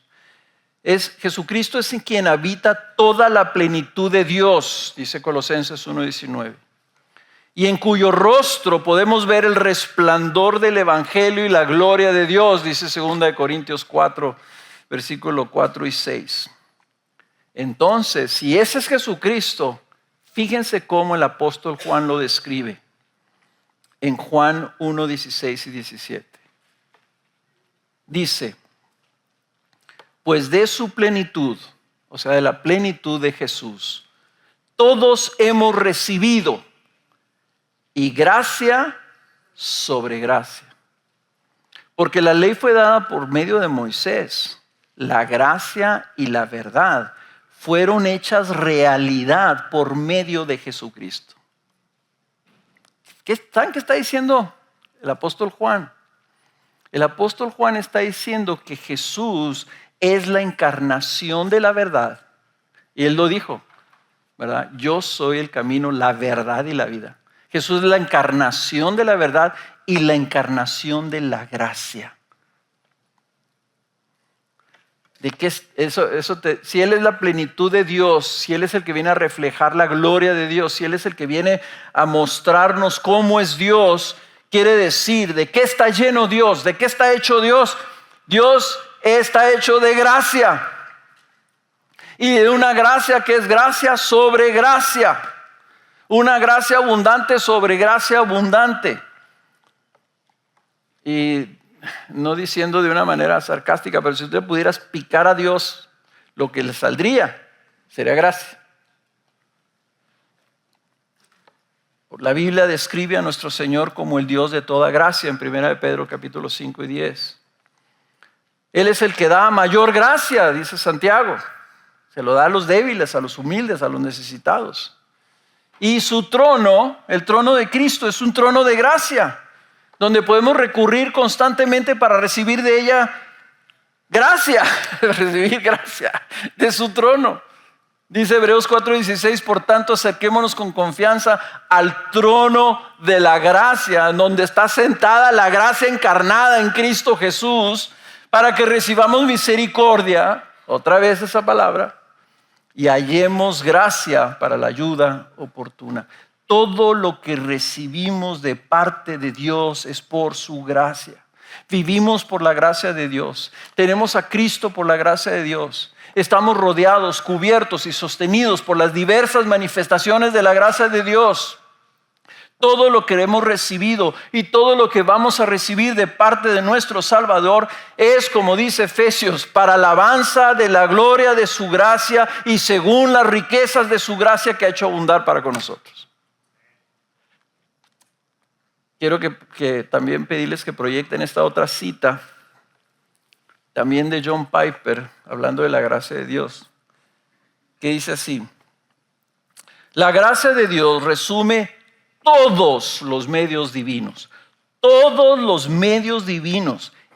Jesucristo es en quien habita toda la plenitud de Dios, dice Colosenses 1:19. Y en cuyo rostro podemos ver el resplandor del Evangelio y la gloria de Dios, dice 2 Corintios 4, versículo 4 y 6. Entonces, si ese es Jesucristo, fíjense cómo el apóstol Juan lo describe en Juan 1:16 y 17. Dice, pues de su plenitud, o sea, de la plenitud de Jesús, todos hemos recibido, y gracia sobre gracia. Porque la ley fue dada por medio de Moisés, la gracia y la verdad fueron hechas realidad por medio de Jesucristo. ¿Saben qué está diciendo el apóstol Juan? El apóstol Juan está diciendo que Jesús es la encarnación de la verdad. Y él lo dijo, ¿verdad? Yo soy el camino, la verdad y la vida. Jesús es la encarnación de la verdad y la encarnación de la gracia. ¿De qué si Él es la plenitud de Dios, si Él es el que viene a reflejar la gloria de Dios, si Él es el que viene a mostrarnos cómo es Dios, quiere decir, ¿de qué está lleno Dios? ¿De qué está hecho Dios? Dios está hecho de gracia. Y de una gracia que es gracia sobre gracia. Una gracia abundante sobre gracia abundante. Y no diciendo de una manera sarcástica, pero si usted pudieras picar a Dios, lo que le saldría sería gracia. La Biblia describe a nuestro Señor como el Dios de toda gracia en 1 Pedro capítulo 5 y 10. Él es el que da mayor gracia, dice Santiago. Se lo da a los débiles, a los humildes, a los necesitados. Y su trono, el trono de Cristo, es un trono de gracia, donde podemos recurrir constantemente para recibir de ella gracia, recibir gracia de su trono. Dice Hebreos 4:16, por tanto acerquémonos con confianza al trono de la gracia, donde está sentada la gracia encarnada en Cristo Jesús, para que recibamos misericordia, otra vez esa palabra, y hallemos gracia para la ayuda oportuna. Todo lo que recibimos de parte de Dios es por su gracia. Vivimos por la gracia de Dios. Tenemos a Cristo por la gracia de Dios. Estamos rodeados, cubiertos y sostenidos por las diversas manifestaciones de la gracia de Dios. Todo lo que hemos recibido y todo lo que vamos a recibir de parte de nuestro Salvador es, como dice Efesios, para alabanza de la gloria de su gracia y según las riquezas de su gracia que ha hecho abundar para con nosotros. Quiero que también pedirles que proyecten esta otra cita, también de John Piper, hablando de la gracia de Dios, que dice así: la gracia de Dios resume todos los medios divinos,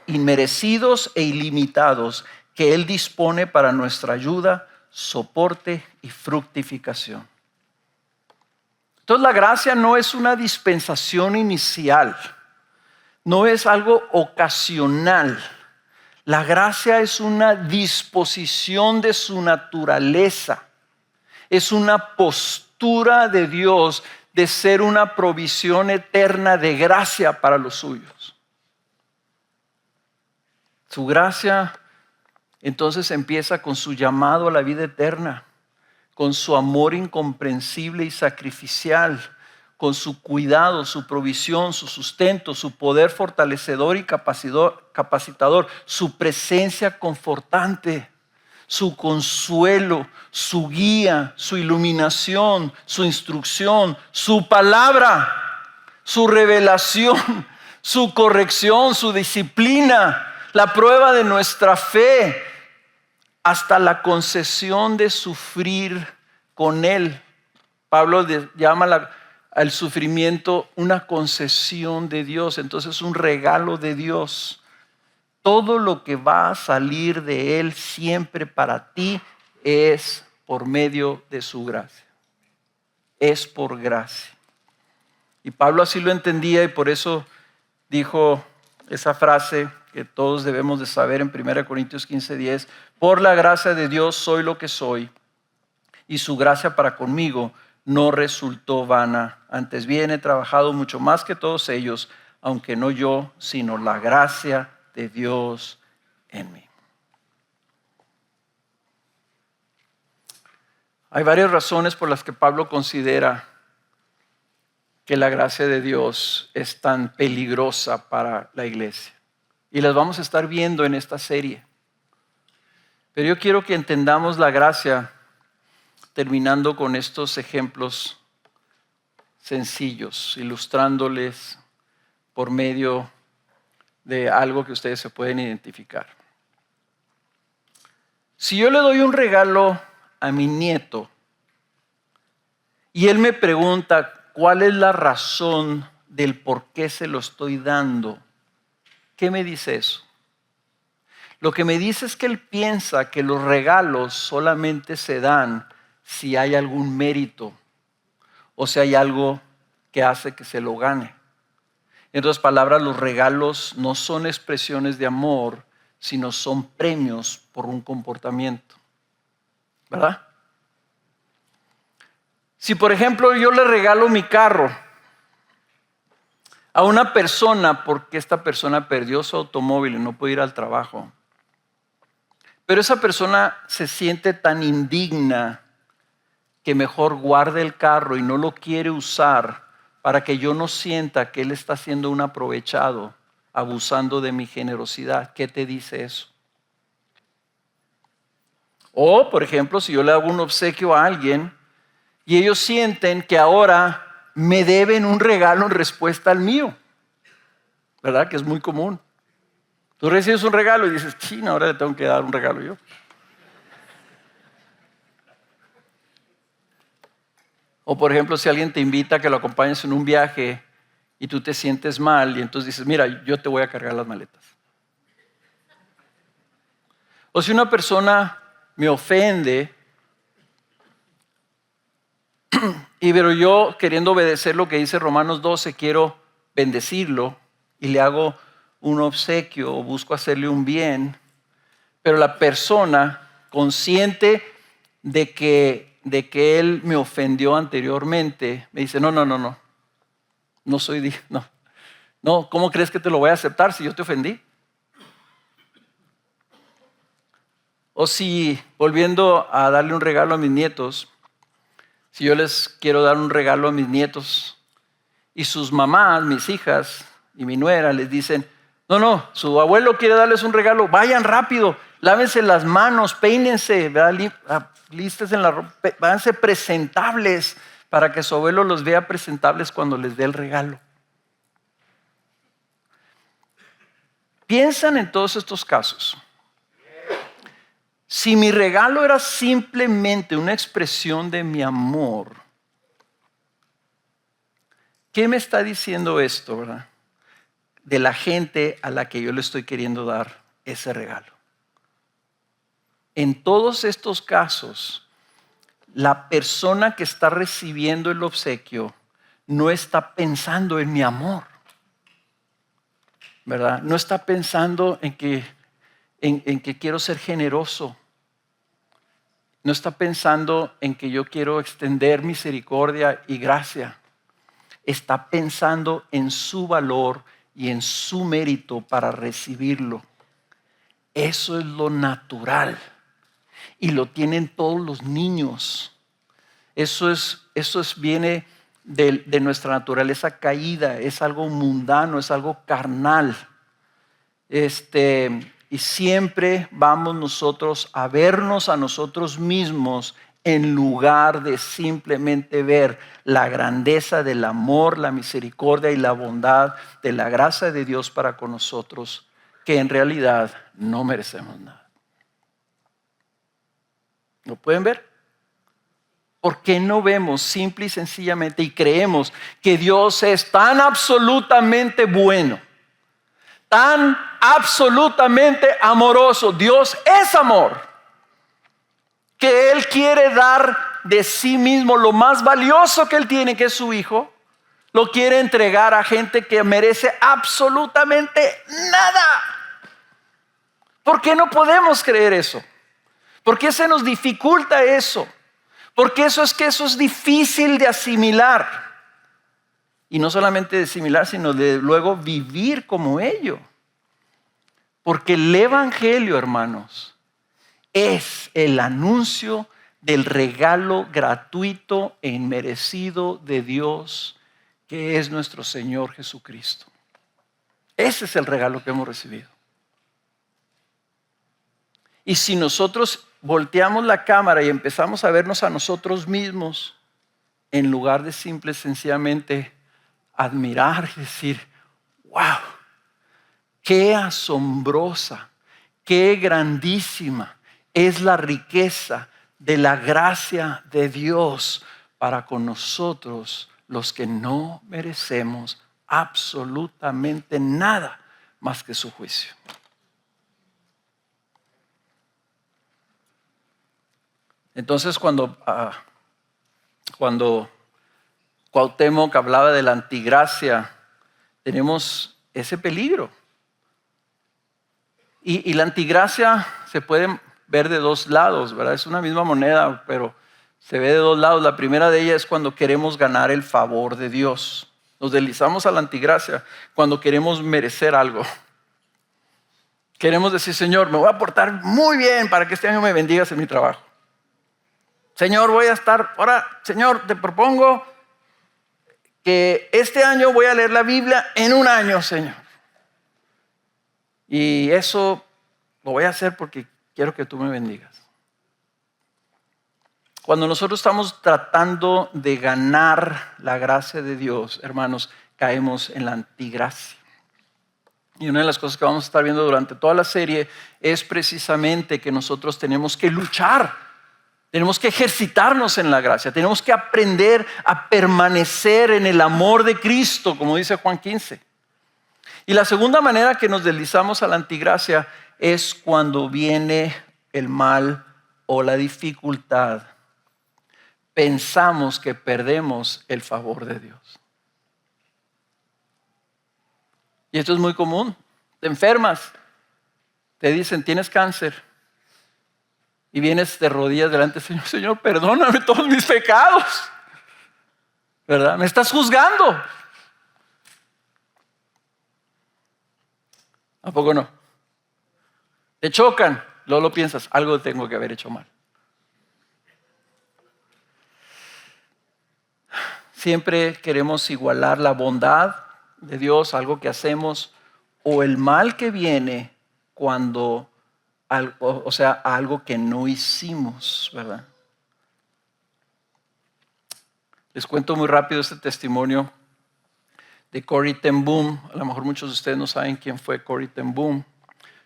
inmerecidos e ilimitados, que Él dispone para nuestra ayuda, soporte y fructificación. Entonces la gracia no es una dispensación inicial, no es algo ocasional. La gracia es una disposición de su naturaleza, es una postura de Dios de ser una provisión eterna de gracia para los suyos. Su gracia entonces empieza con su llamado a la vida eterna, con su amor incomprensible y sacrificial, con su cuidado, su provisión, su sustento, su poder fortalecedor y capacitador, su presencia confortante, su consuelo, su guía, su iluminación, su instrucción, su palabra, su revelación, su corrección, su disciplina, la prueba de nuestra fe, hasta la concesión de sufrir con Él. Pablo llama al sufrimiento una concesión de Dios, entonces un regalo de Dios. Todo lo que va a salir de Él siempre para ti es por medio de su gracia. Es por gracia. Y Pablo así lo entendía y por eso dijo esa frase que todos debemos de saber en 1 Corintios 15:10. Por la gracia de Dios soy lo que soy y su gracia para conmigo no resultó vana. Antes bien he trabajado mucho más que todos ellos, aunque no yo, sino la gracia de Dios en mí. Hay varias razones por las que Pablo considera que la gracia de Dios es tan peligrosa para la iglesia. Y las vamos a estar viendo en esta serie. Pero yo quiero que entendamos la gracia terminando con estos ejemplos sencillos, ilustrándoles por medio de algo que ustedes se pueden identificar. Si yo le doy un regalo a mi nieto y él me pregunta cuál es la razón del por qué se lo estoy dando, ¿qué me dice eso? Lo que me dice es que él piensa que los regalos solamente se dan si hay algún mérito o si hay algo que hace que se lo gane. En otras palabras, los regalos no son expresiones de amor, sino son premios por un comportamiento. ¿Verdad? Si, por ejemplo, yo le regalo mi carro a una persona porque esta persona perdió su automóvil y no puede ir al trabajo, pero esa persona se siente tan indigna que mejor guarde el carro y no lo quiere usar para que yo no sienta que él está siendo un aprovechado, abusando de mi generosidad. ¿Qué te dice eso? O, por ejemplo, si yo le hago un obsequio a alguien y ellos sienten que ahora me deben un regalo en respuesta al mío, ¿verdad? Que es muy común. Tú recibes un regalo y dices, sí, ahora le tengo que dar un regalo yo. O por ejemplo, si alguien te invita a que lo acompañes en un viaje y tú te sientes mal y entonces dices, mira, yo te voy a cargar las maletas. O si una persona me ofende, pero yo queriendo obedecer lo que dice Romanos 12, quiero bendecirlo y le hago un obsequio o busco hacerle un bien, pero la persona consciente de que él me ofendió anteriormente, me dice, no soy digno. No, ¿cómo crees que te lo voy a aceptar si yo te ofendí? O si, volviendo a darle un regalo a mis nietos, si yo les quiero dar un regalo a mis nietos y sus mamás, mis hijas y mi nuera les dicen, su abuelo quiere darles un regalo, vayan rápido, lávense las manos, peínense, lístense en la ropa, váyanse presentables para que su abuelo los vea presentables cuando les dé el regalo. Piensan en todos estos casos. Si mi regalo era simplemente una expresión de mi amor, ¿qué me está diciendo esto, verdad? De la gente a la que yo le estoy queriendo dar ese regalo. En todos estos casos, la persona que está recibiendo el obsequio no está pensando en mi amor, ¿verdad? No está pensando en que quiero ser generoso. No está pensando en que yo quiero extender misericordia y gracia. Está pensando en su valor y en su mérito para recibirlo. Eso es lo natural. Y lo tienen todos los niños. Viene de nuestra naturaleza caída. Es algo mundano, es algo carnal. Y siempre vamos nosotros a vernos a nosotros mismos en lugar de simplemente ver la grandeza del amor, la misericordia y la bondad de la gracia de Dios para con nosotros, que en realidad no merecemos nada. ¿Lo pueden ver? ¿Por qué no vemos simple y sencillamente y creemos que Dios es tan absolutamente bueno, tan absolutamente amoroso? Dios es amor, que Él quiere dar de sí mismo lo más valioso que Él tiene, que es su Hijo. Lo quiere entregar a gente que merece absolutamente nada. ¿Por qué no podemos creer eso? ¿Por qué se nos dificulta eso? Porque eso es difícil de asimilar. Y no solamente de asimilar, sino de luego vivir como ello. Porque el Evangelio, hermanos, es el anuncio del regalo gratuito e inmerecido de Dios, que es nuestro Señor Jesucristo. Ese es el regalo que hemos recibido. Y si nosotros volteamos la cámara y empezamos a vernos a nosotros mismos, en lugar de simple, sencillamente admirar y decir, wow, qué asombrosa, qué grandísima es la riqueza de la gracia de Dios para con nosotros, los que no merecemos absolutamente nada más que su juicio. Entonces cuando Cuauhtémoc hablaba de la antigracia, tenemos ese peligro. Y la antigracia se puede ver de dos lados, ¿verdad? Es una misma moneda, pero se ve de dos lados. La primera de ellas es cuando queremos ganar el favor de Dios. Nos deslizamos a la antigracia cuando queremos merecer algo. Queremos decir, Señor, me voy a portar muy bien para que este año me bendigas en mi trabajo. Señor, Señor, te propongo que este año voy a leer la Biblia en un año, Señor. Y eso lo voy a hacer porque quiero que tú me bendigas. Cuando nosotros estamos tratando de ganar la gracia de Dios, hermanos, caemos en la antigracia. Y una de las cosas que vamos a estar viendo durante toda la serie es precisamente que nosotros tenemos que luchar. Tenemos que ejercitarnos en la gracia. Tenemos que aprender a permanecer en el amor de Cristo, como dice Juan 15. Y la segunda manera que nos deslizamos a la antigracia es cuando viene el mal o la dificultad. Pensamos que perdemos el favor de Dios. Y esto es muy común. Te enfermas, te dicen, tienes cáncer. Y vienes de rodillas delante del Señor. Señor, perdóname todos mis pecados. ¿Verdad? Me estás juzgando. ¿A poco no? Te chocan. Luego lo piensas, algo tengo que haber hecho mal. Siempre queremos igualar la bondad de Dios, algo que hacemos, o el mal que viene cuando algo que no hicimos, ¿verdad? Les cuento muy rápido este testimonio de Corrie ten Boom. A lo mejor muchos de ustedes no saben quién fue Corrie ten Boom.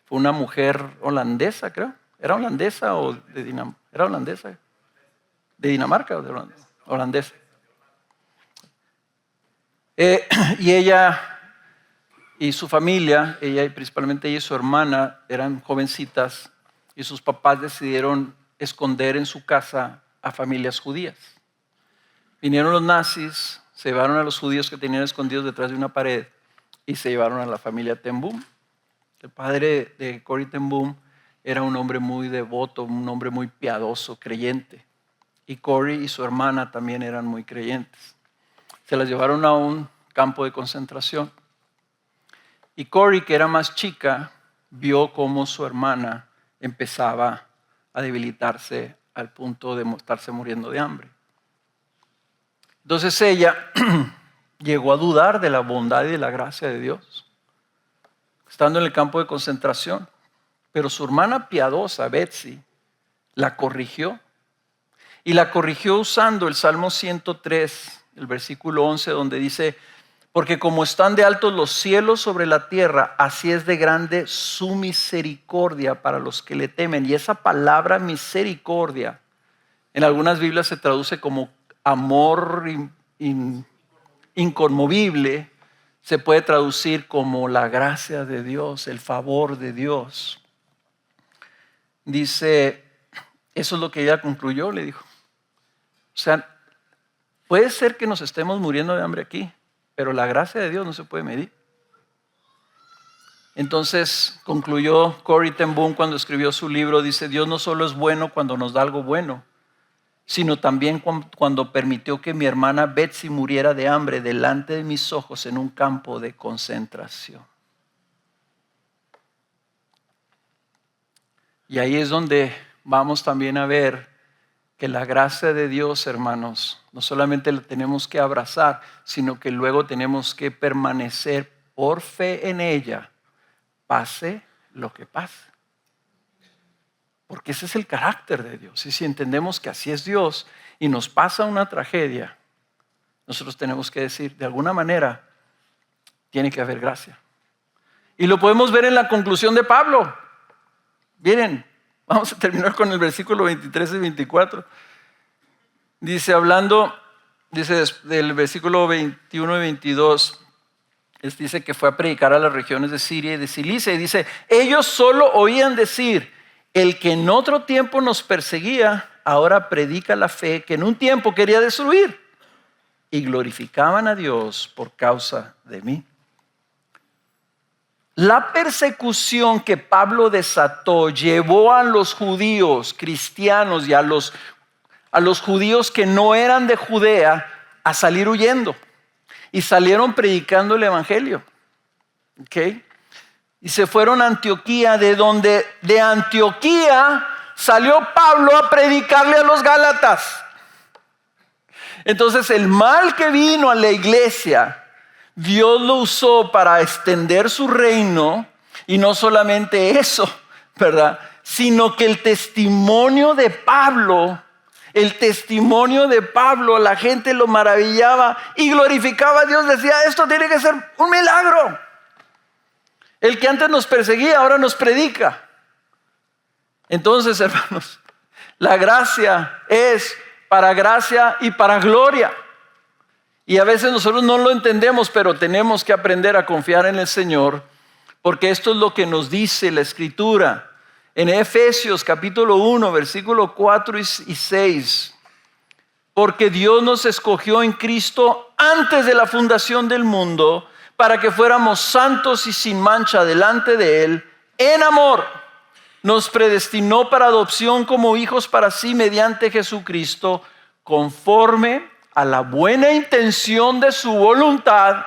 Fue una mujer holandesa, creo. ¿Era holandesa o de Dinamarca? ¿Era holandesa? ¿De Dinamarca o de holandesa? Y ella y su familia, principalmente ella y su hermana, eran jovencitas, y sus papás decidieron esconder en su casa a familias judías. Vinieron los nazis, se llevaron a los judíos que tenían escondidos detrás de una pared y se llevaron a la familia Ten Boom. El padre de Corrie Ten Boom era un hombre muy devoto, un hombre muy piadoso, creyente. Y Corrie y su hermana también eran muy creyentes. Se las llevaron a un campo de concentración. Y Corrie, que era más chica, vio cómo su hermana empezaba a debilitarse al punto de estarse muriendo de hambre. Entonces ella llegó a dudar de la bondad y de la gracia de Dios, estando en el campo de concentración. Pero su hermana piadosa, Betsy, la corrigió. Y la corrigió usando el Salmo 103, el versículo 11, donde dice: porque como están de altos los cielos sobre la tierra, así es de grande su misericordia para los que le temen. Y esa palabra misericordia, en algunas Biblias se traduce como amor inconmovible, se puede traducir como la gracia de Dios, el favor de Dios. Dice, eso es lo que ella concluyó, le dijo. O sea, puede ser que nos estemos muriendo de hambre aquí, pero la gracia de Dios no se puede medir. Entonces concluyó Corrie Ten Boom cuando escribió su libro, dice: Dios no solo es bueno cuando nos da algo bueno, sino también cuando permitió que mi hermana Betsy muriera de hambre delante de mis ojos en un campo de concentración. Y ahí es donde vamos también a ver que la gracia de Dios, hermanos, no solamente la tenemos que abrazar, sino que luego tenemos que permanecer por fe en ella, pase lo que pase. Porque ese es el carácter de Dios. Y si entendemos que así es Dios y nos pasa una tragedia, nosotros tenemos que decir, de alguna manera, tiene que haber gracia. Y lo podemos ver en la conclusión de Pablo. Miren, vamos a terminar con el versículo 23 y 24. Dice, del versículo 21 y 22, dice que fue a predicar a las regiones de Siria y de Cilicia. Y dice, ellos solo oían decir, el que en otro tiempo nos perseguía, ahora predica la fe que en un tiempo quería destruir. Y glorificaban a Dios por causa de mí. La persecución que Pablo desató llevó a los judíos cristianos y a los judíos que no eran de Judea a salir huyendo. Y salieron predicando el evangelio. ¿Okay? Y se fueron a Antioquía, de Antioquía salió Pablo a predicarle a los Gálatas. Entonces el mal que vino a la iglesia, Dios lo usó para extender su reino. Y no solamente eso, ¿verdad? Sino que el testimonio de Pablo, la gente lo maravillaba y glorificaba a Dios. Decía, esto tiene que ser un milagro. El que antes nos perseguía, ahora nos predica. Entonces, hermanos, la gracia es para gracia y para gloria. Y a veces nosotros no lo entendemos, pero tenemos que aprender a confiar en el Señor, porque esto es lo que nos dice la Escritura. En Efesios capítulo 1, versículo 4 y 6. Porque Dios nos escogió en Cristo antes de la fundación del mundo, para que fuéramos santos y sin mancha delante de Él, en amor. Nos predestinó para adopción como hijos para sí mediante Jesucristo, conforme a la buena intención de su voluntad.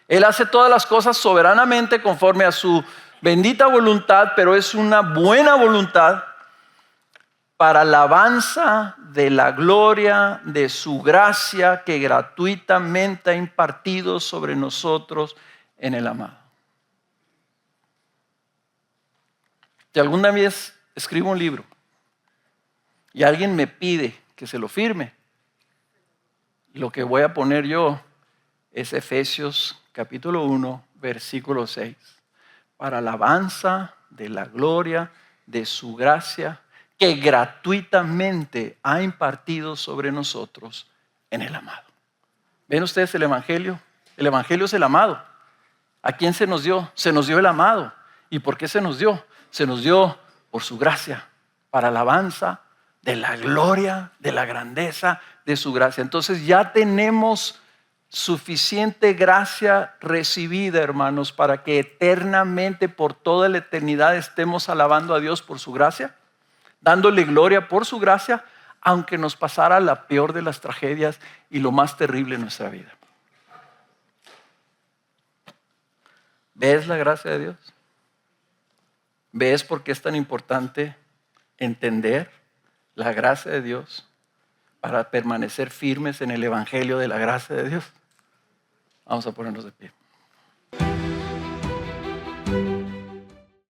Él hace todas las cosas soberanamente conforme a su bendita voluntad, pero es una buena voluntad para alabanza de la gloria de su gracia que gratuitamente ha impartido sobre nosotros en el amado. Si alguna vez escribo un libro y alguien me pide que se lo firme, lo que voy a poner yo es Efesios capítulo 1, versículo 6. Para alabanza de la gloria de su gracia que gratuitamente ha impartido sobre nosotros en el amado. ¿Ven ustedes el evangelio? El evangelio es el amado. ¿A quién se nos dio? Se nos dio el amado. ¿Y por qué se nos dio? Se nos dio por su gracia, para alabanza de la gloria, de la grandeza de su gracia. Entonces ya tenemos suficiente gracia recibida, hermanos, para que eternamente, por toda la eternidad, estemos alabando a Dios por su gracia, dándole gloria por su gracia, aunque nos pasara la peor de las tragedias y lo más terrible en nuestra vida. ¿Ves la gracia de Dios? ¿Ves por qué es tan importante entender la gracia de Dios para permanecer firmes en el evangelio de la gracia de Dios? Vamos a ponernos de pie.